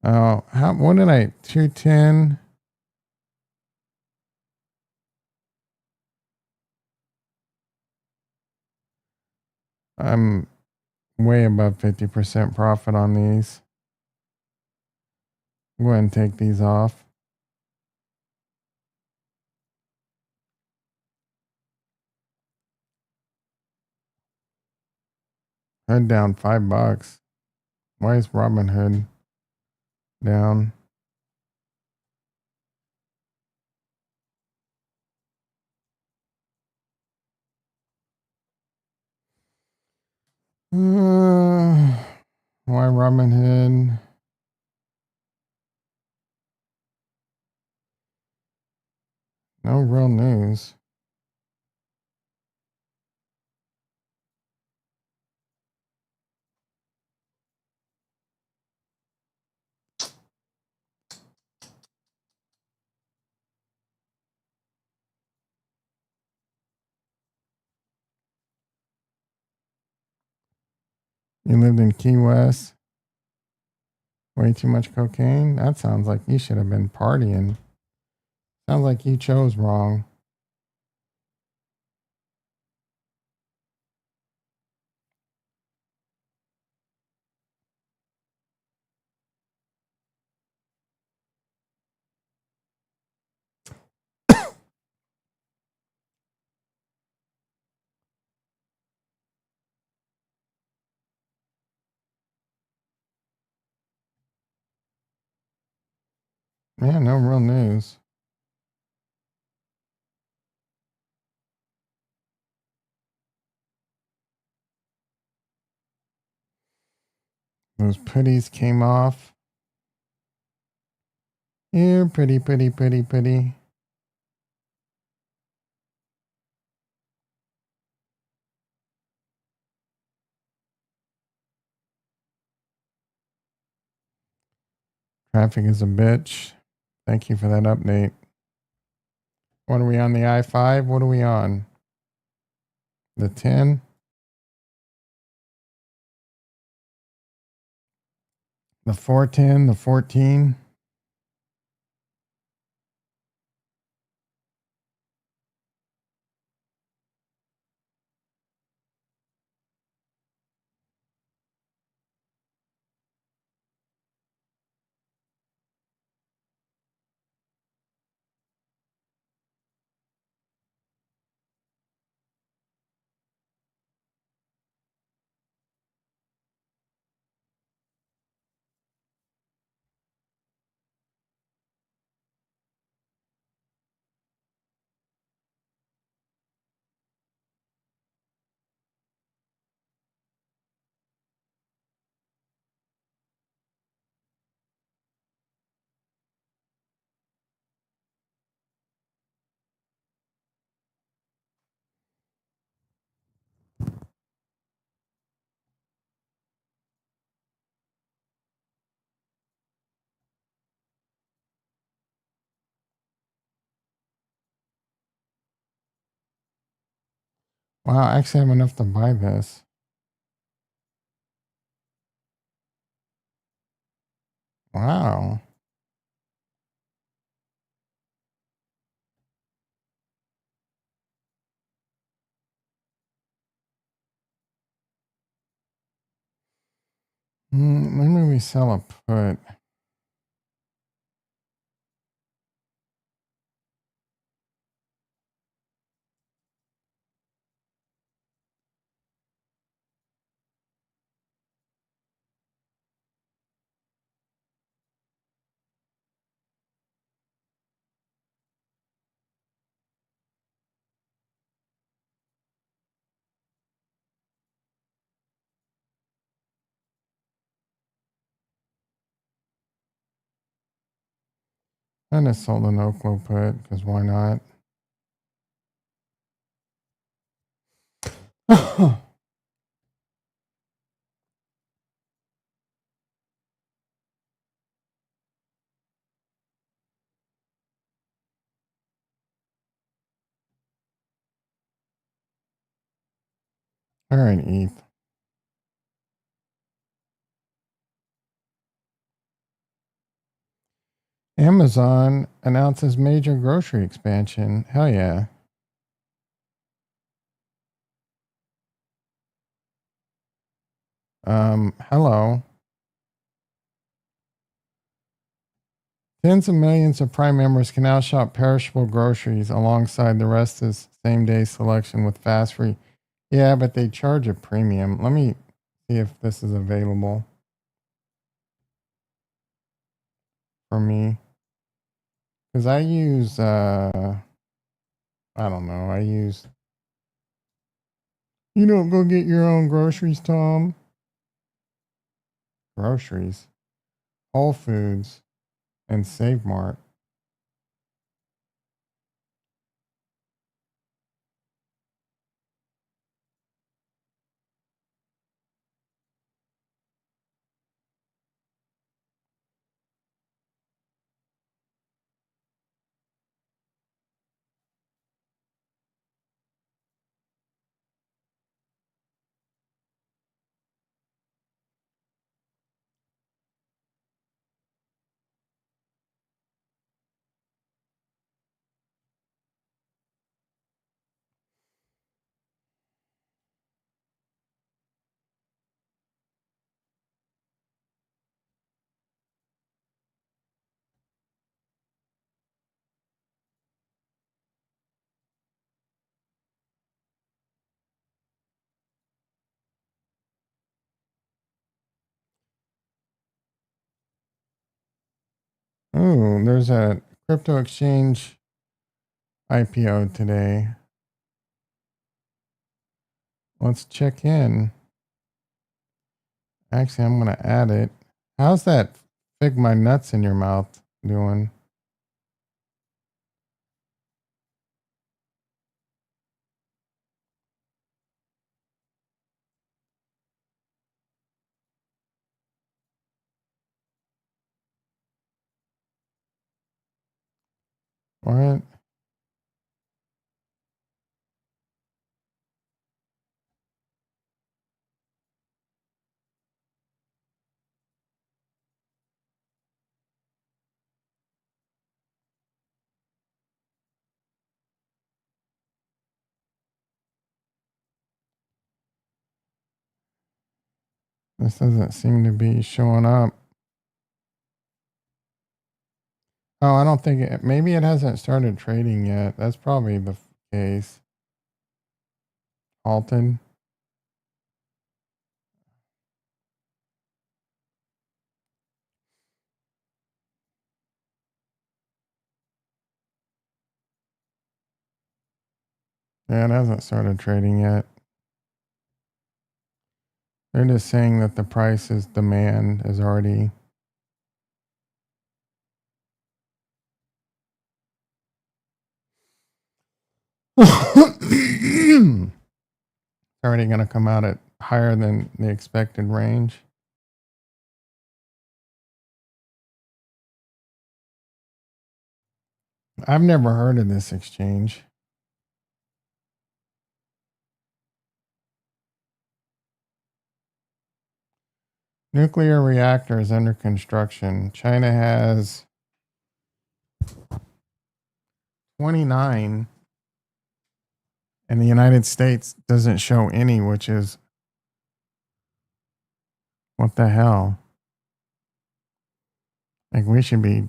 Oh, what did I, 210? I'm way above 50% profit on these. Go ahead and take these off. Hood down $5. Why is Robinhood down? Why Robinhood? No real news. You lived in Key West. Way too much cocaine? That sounds like you should have been partying. Sounds like you chose wrong. Yeah, no real news. Those putties came off. Here, pretty, pretty, pretty, pretty. Traffic is a bitch. Thank you for that update. What are we on, the I-5? What are we on? The 10? The 410? The 14? Wow, I actually have enough to buy this. Wow. Maybe we sell a put. I just sold an Oklo put because why not? All right, ETH. Amazon announces major grocery expansion. Hell yeah. Hello. Tens of millions of Prime members can now shop perishable groceries alongside the rest of same day selection with fast free. Yeah, but they charge a premium. Let me see if this is available for me. Because I use, I don't know, I use, you don't go get your own groceries, Tom. Groceries, Whole Foods, and Save Mart. Ooh, there's a crypto exchange IPO today. Let's check in. Actually, I'm going to add it. How's that fig my nuts in your mouth doing? What? This doesn't seem to be showing up. Oh, I don't think it, maybe it hasn't started trading yet. That's probably the case. Halted. Yeah, it hasn't started trading yet. They're just saying that the price is demand is already. Already going to come out at higher than the expected range. I've never heard of this exchange. Nuclear reactors under construction. China has 29, and the United States doesn't show any, which is what the hell? Like, we should be.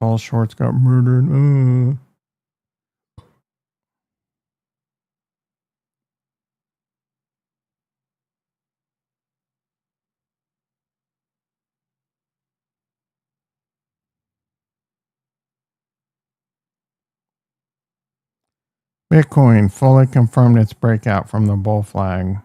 Saul Shorts got murdered. Bitcoin fully confirmed its breakout from the bull flag.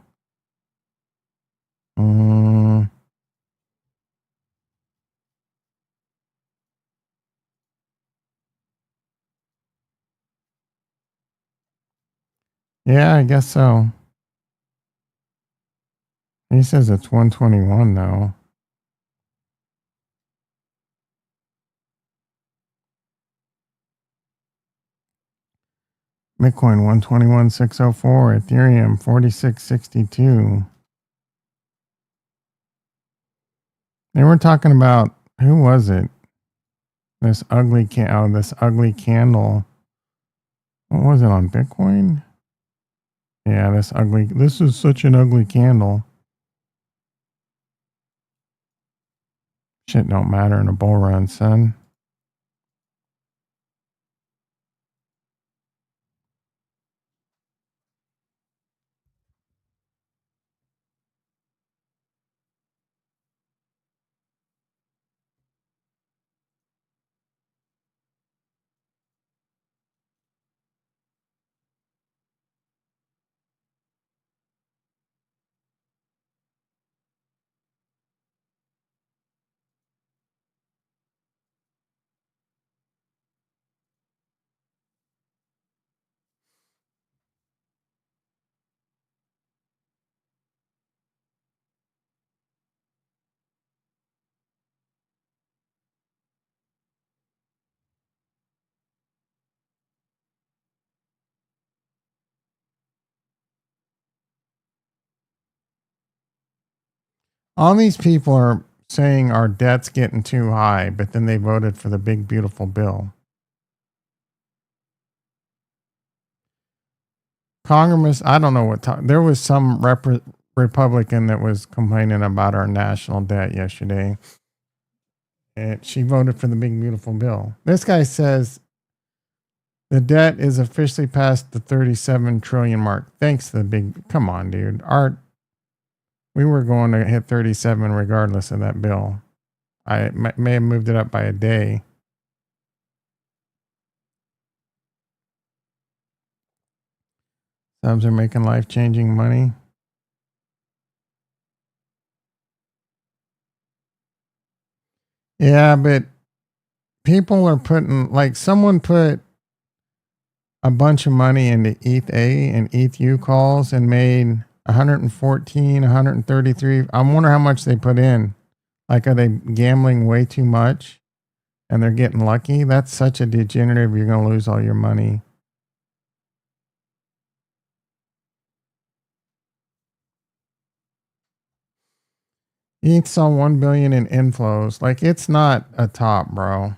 Yeah, I guess so. He says it's 121 though. Bitcoin 121,604, Ethereum 4662. They were talking about, who was it? This ugly this ugly candle. What was it on Bitcoin? Yeah, this is such an ugly candle. Shit don't matter in a bull run, son. All these people are saying our debt's getting too high, but then they voted for the big, beautiful bill. Congress, I don't know what time. There was some Republican that was complaining about our national debt yesterday. And she voted for the big, beautiful bill. This guy says the debt is officially past the 37 trillion mark. Thanks to the big, come on, dude. We were going to hit 37 regardless of that bill. I may have moved it up by a day. Subs are making life-changing money. Yeah, but people are putting, like, someone put a bunch of money into ETH A and ETH U calls and made 114, 133. I wonder how much they put in. Like, are they gambling way too much and they're getting lucky? That's such a degenerative. You're going to lose all your money. ETH saw 1 billion in inflows. Like, it's not a top, bro.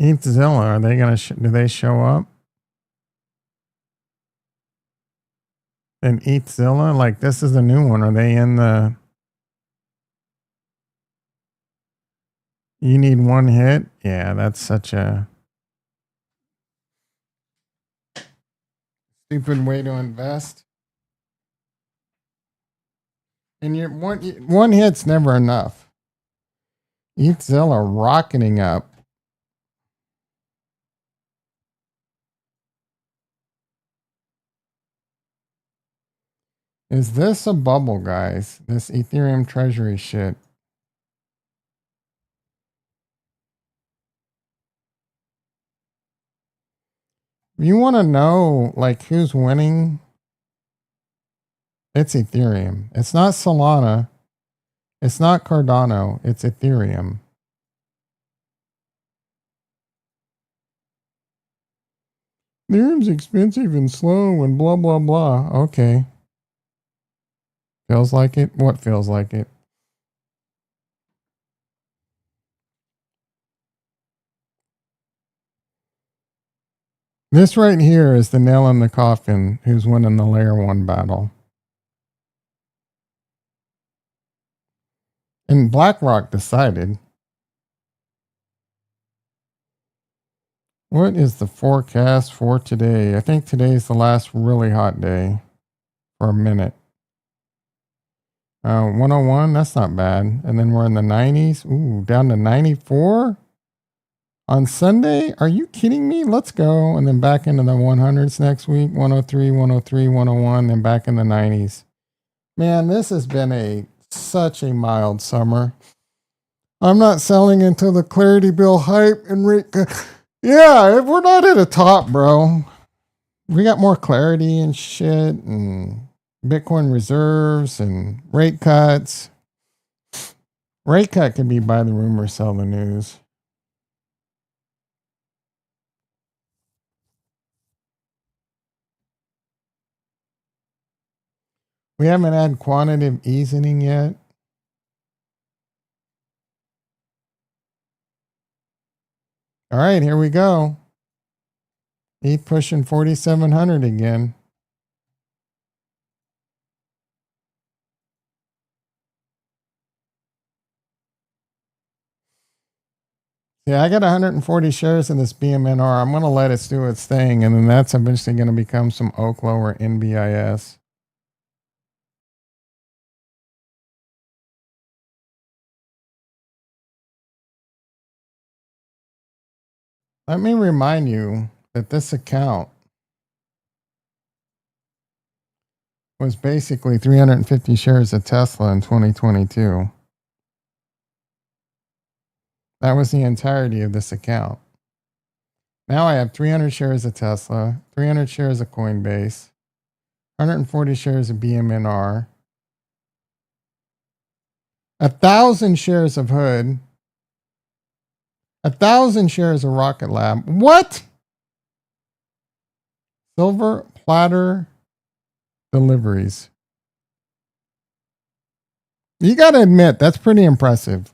ETHZilla, are they going to, do they show up? And ETHZilla, like, this is a new one. Are they in the, you need one hit? Yeah, that's such a stupid way to invest. And your one hit's never enough. ETHZilla rocketing up. Is this a bubble, guys? This Ethereum treasury shit. You want to know, like, who's winning? It's Ethereum. It's not Solana. It's not Cardano. It's Ethereum. Ethereum's expensive and slow and blah, blah, blah. Okay. Feels like it? What feels like it? This right here is the nail in the coffin who's winning the layer 1 battle. And BlackRock decided. What is the forecast for today? I think today's the last really hot day for a minute. 101, that's not bad. And then we're in the 90s. Ooh, down to 94 on Sunday. Are you kidding me? Let's go. And then back into the 100s next week. 103, 103, 101, then back in the 90s. Man, this has been such a mild summer. I'm not selling until the Clarity Bill hype and yeah, if we're not at a top, bro. We got more clarity and shit and Bitcoin reserves and rate cuts. Rate cut can be buy the rumor, sell the news. We haven't had quantitative easing yet. All right, here we go. ETH pushing 4,700 again. Yeah, I got 140 shares in this BMNR. I'm going to let it do its thing, and then that's eventually going to become some Oklo or NBIS. Let me remind you that this account was basically 350 shares of Tesla in 2022. That was the entirety of this account. Now I have 300 shares of Tesla, 300 shares of Coinbase, 140 shares of BMNR, 1,000 shares of Hood, 1,000 shares of Rocket Lab. What? Silver platter deliveries. You got to admit, that's pretty impressive.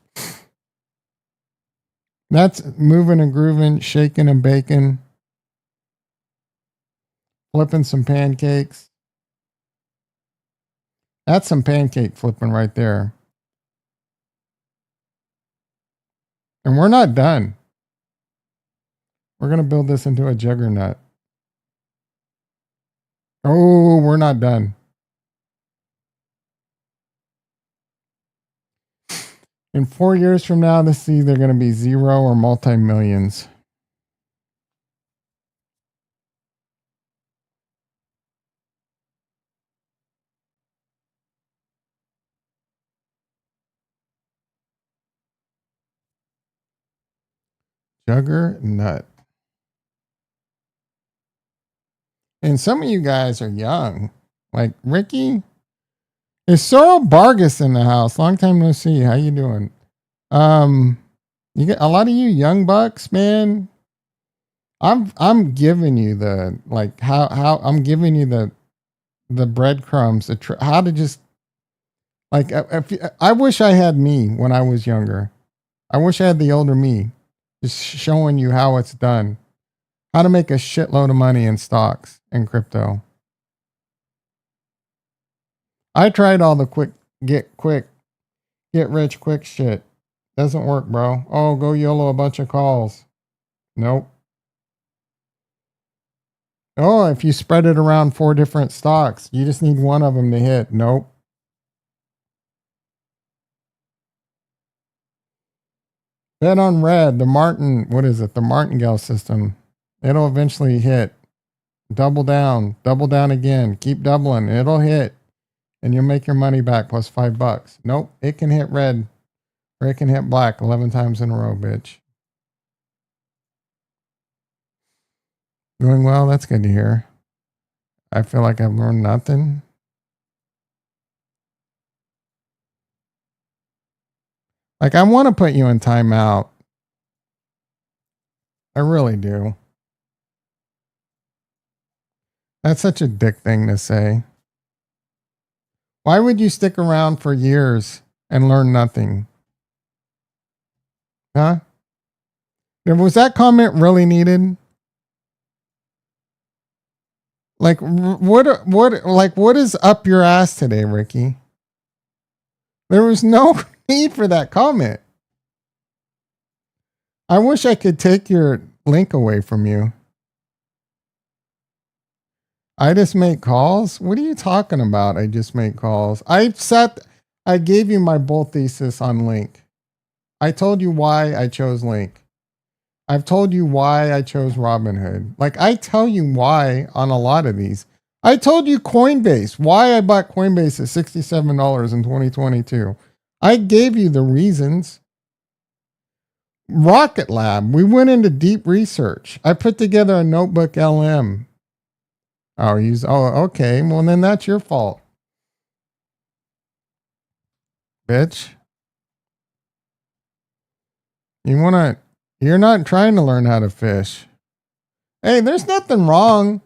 That's moving and grooving, shaking and baking, flipping some pancakes. That's some pancake flipping right there. And we're not done. We're going to build this into a juggernaut. Oh, we're not done. In 4 years from now, this is either going to be zero or multi-millions. Juggernaut. And some of you guys are young. Like Ricky. Is Sorrel Vargas in the house? Long time no see. How you doing? You get a lot of you young bucks, man. I'm giving you the like how I'm giving you the breadcrumbs, how to just like I wish I had me when I was younger. I wish I had the older me, just showing you how it's done, how to make a shitload of money in stocks and crypto. I tried all the get rich quick shit. Doesn't work, bro. Oh, go YOLO a bunch of calls. Nope. Oh, if you spread it around 4 different stocks, you just need one of them to hit. Nope. Bet on red, the martingale system. It'll eventually hit. Double down again. Keep doubling. It'll hit. And you'll make your money back plus $5. Nope. It can hit red or it can hit black 11 times in a row, bitch. Doing well. That's good to hear. I feel like I've learned nothing. Like, I want to put you in timeout. I really do. That's such a dick thing to say. Why would you stick around for years and learn nothing? Huh? Was that comment really needed? Like, what is up your ass today, Ricky? There was no need for that comment. I wish I could take your link away from you. I just make calls? What are you talking about? I just make calls. I gave you my bull thesis on Link. I told you why I chose Link. I've told you why I chose Robinhood. Like, I tell you why on a lot of these. I told you Coinbase, why I bought Coinbase at $67 in 2022. I gave you the reasons. Rocket Lab, we went into deep research. I put together a notebook LM. Oh, okay. Well, then that's your fault. Bitch. You're not trying to learn how to fish. Hey, there's nothing wrong.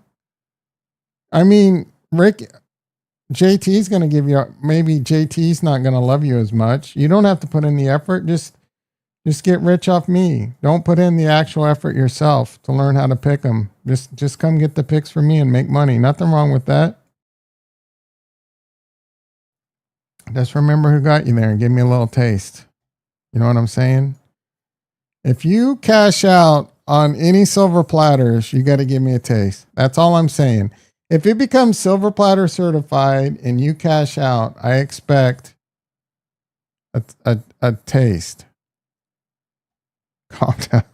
I mean, JT's going to give you, maybe JT's not going to love you as much. You don't have to put in the effort. Just get rich off me. Don't put in the actual effort yourself to learn how to pick them. Just come get the picks from me and make money. Nothing wrong with that. Just remember who got you there and give me a little taste. You know what I'm saying? If you cash out on any silver platters, you got to give me a taste. That's all I'm saying. If it becomes silver platter certified and you cash out, I expect a taste. Calm down.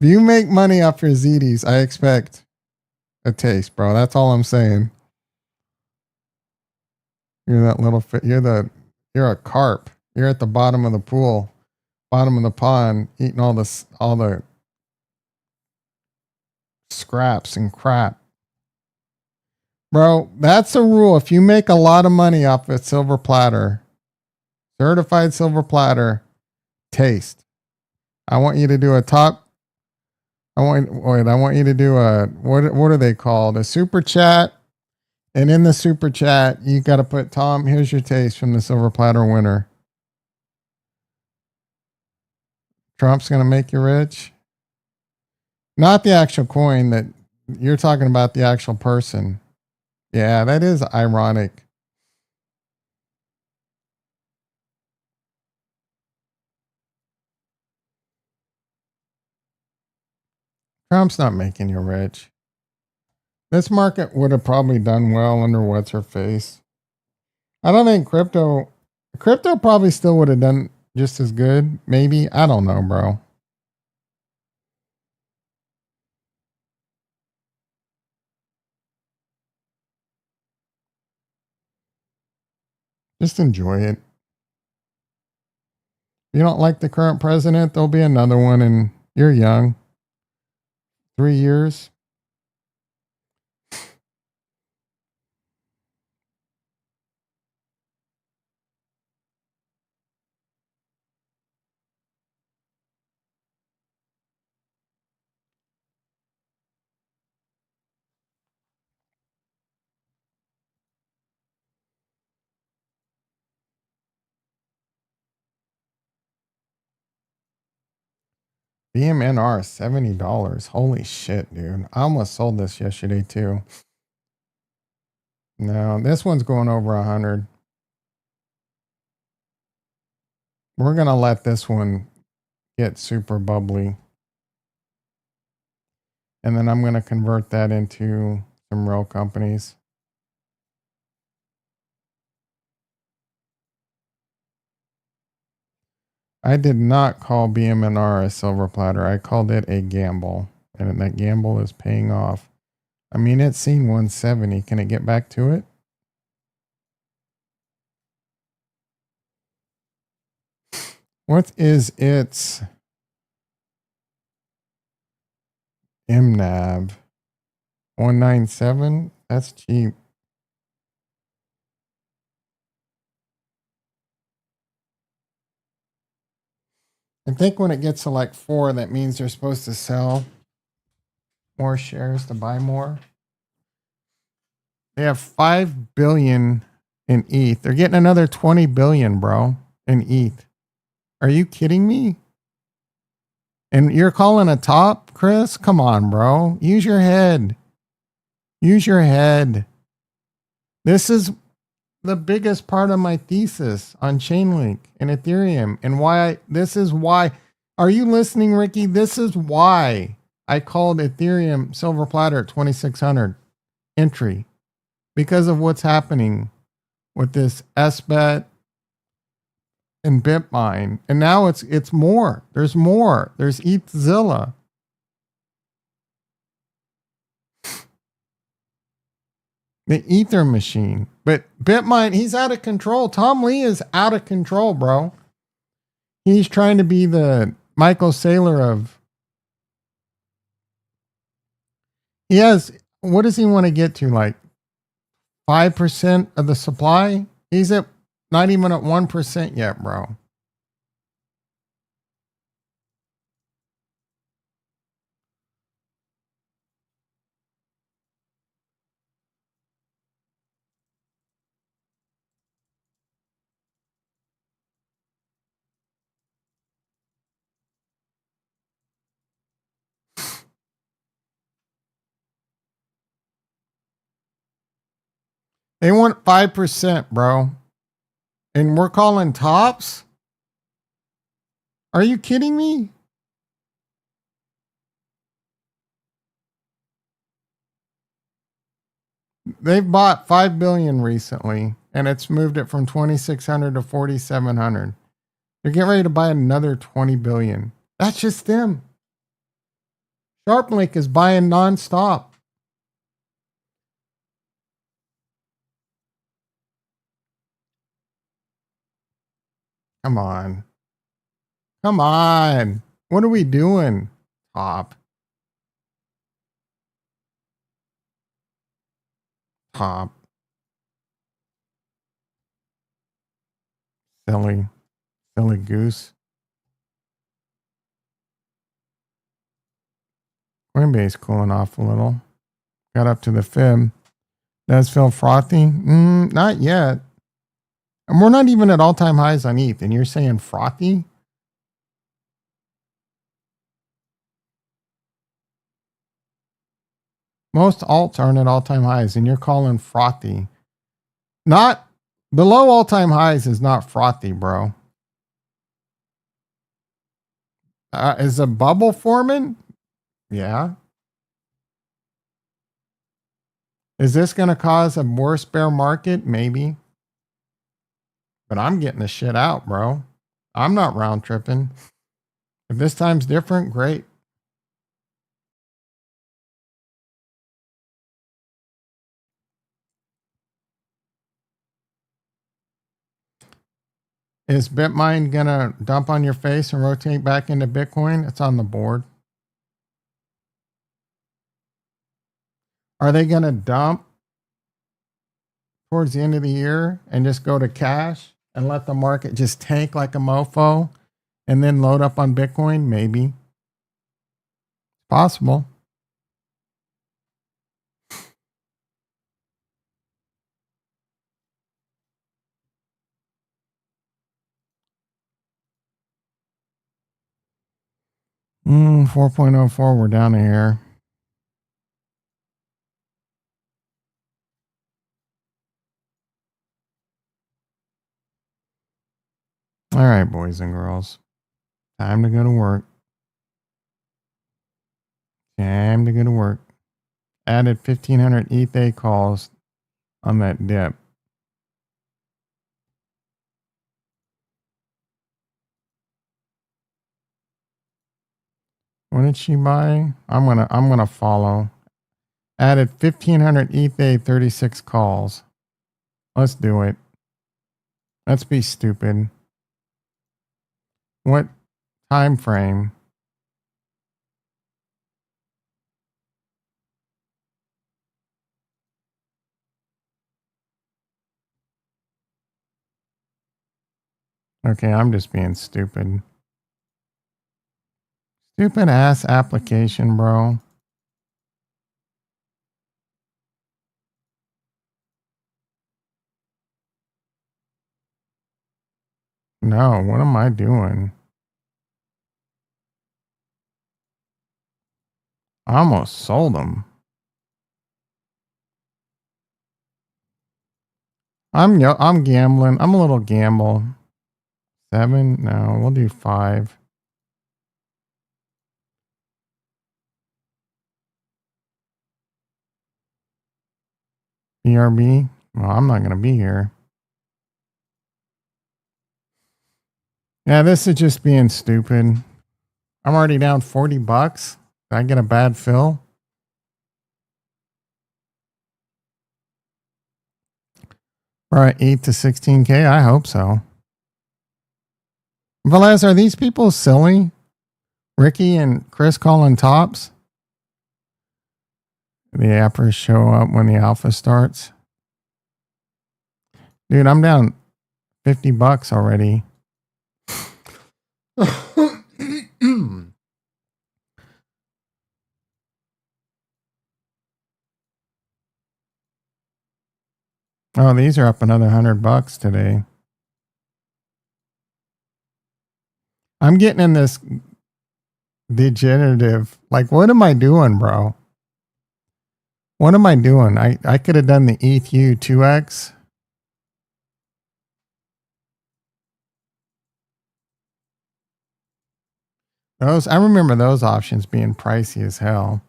If you make money off your ZDs, I expect a taste, bro. That's all I'm saying. You're that little you're a carp. You're at the bottom of the pool, bottom of the pond, eating all the scraps and crap. Bro, that's a rule. If you make a lot of money off a silver platter, certified silver platter, taste. I want you to do a top. I want you to do what are they called? A super chat. And in the super chat, you got to put, Tom, here's your taste from the silver platter winner. Trump's going to make you rich. Not the actual coin, that you're talking about, the actual person. Yeah, that is ironic. Trump's not making you rich. This market would have probably done well under what's her face. I don't think crypto probably still would have done just as good. Maybe. I don't know, bro. Just enjoy it. If you don't like the current president, there'll be another one, and you're young. 3 years. BMNR $70. Holy shit, dude. I almost sold this yesterday too. No, this one's going over 100. We're going to let this one get super bubbly. And then I'm going to convert that into some real companies. I did not call BMNR a silver platter. I called it a gamble. And that gamble is paying off. I mean, it's seen 170. Can it get back to it? What is its MNAV? 197? That's cheap. I think when it gets to like 4, that means they're supposed to sell more shares to buy more. They have 5 billion in ETH. They're getting another 20 billion, bro, in ETH. Are you kidding me? And you're calling a top, Chris? Come on, bro. Use your head. Use your head. This is the biggest part of my thesis on Chainlink and Ethereum, and this is why. Are you listening, Ricky? This is why I called Ethereum silver platter at 2,600 entry, because of what's happening with this SBET and Bitmine. And now it's more. There's more. There's ETHZilla. The Ether machine. But Bitmine, he's out of control. Tom Lee is out of control, bro. He's trying to be the Michael Saylor of... He has... What does he want to get to? Like 5% of the supply? He's at not even at 1% yet, bro. They want 5%, bro. And we're calling tops? Are you kidding me? They've bought 5 billion recently, and it's moved it from 2,600 to 4,700. They're getting ready to buy another 20 billion. That's just them. SharpLink is buying nonstop. Come on. Come on. What are we doing? Top. Top. Silly. Silly goose. Coinbase cooling off a little. Got up to the fib. Does feel frothy? Not yet. And we're not even at all-time highs on ETH, and you're saying frothy? Most alts aren't at all-time highs, and you're calling frothy. Not below all-time highs is not frothy, bro. Is a bubble forming? Yeah. Is this going to cause a worse bear market? Maybe. But I'm getting the shit out, bro. I'm not round tripping. If this time's different, great. Is Bitmine going to dump on your face and rotate back into Bitcoin? It's on the board. Are they going to dump towards the end of the year and just go to cash and let the market just tank like a mofo and then load up on Bitcoin? Maybe. Possible. Mm, 4.04, we're down here. All right, boys and girls. Time to go to work. Time to go to work. Added 1,500 ETH calls on that dip. What did she buy? I'm gonna follow. Added 1,500 ETH 36 calls. Let's do it. Let's be stupid. What time frame? Okay, I'm just being stupid. Stupid ass application, bro. No, what am I doing? I almost sold them. I'm gambling. I'm a little gamble. 7? No, we'll do 5. BRB? Well, I'm not going to be here. Yeah, this is just being stupid. I'm already down $40. Did I get a bad fill? We're at 8 to 16K. I hope so. Velez, are these people silly? Ricky and Chris calling tops? The appers show up when the alpha starts. Dude, I'm down $50 already. Oh, these are up another $100 today. I'm getting in this degenerative. Like, what am I doing, bro? What am I doing? I could have done the ETH 2X. I remember those options being pricey as hell.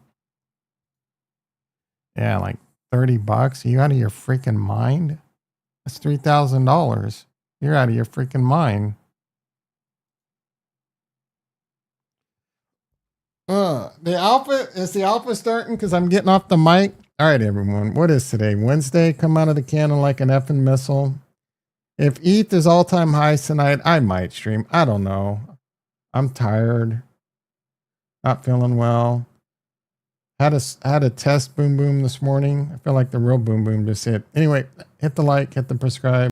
Yeah, like $30. Are you out of your freaking mind? That's $3,000. You're out of your freaking mind. The alpha starting because I'm getting off the mic. All right, everyone. What is today? Wednesday. Come out of the cannon like an effing missile. If ETH is all-time highs tonight, I might stream. I don't know. I'm tired. Not feeling well. Had a test boom boom this morning. I feel like the real boom boom just hit. Anyway, hit the like, hit the subscribe.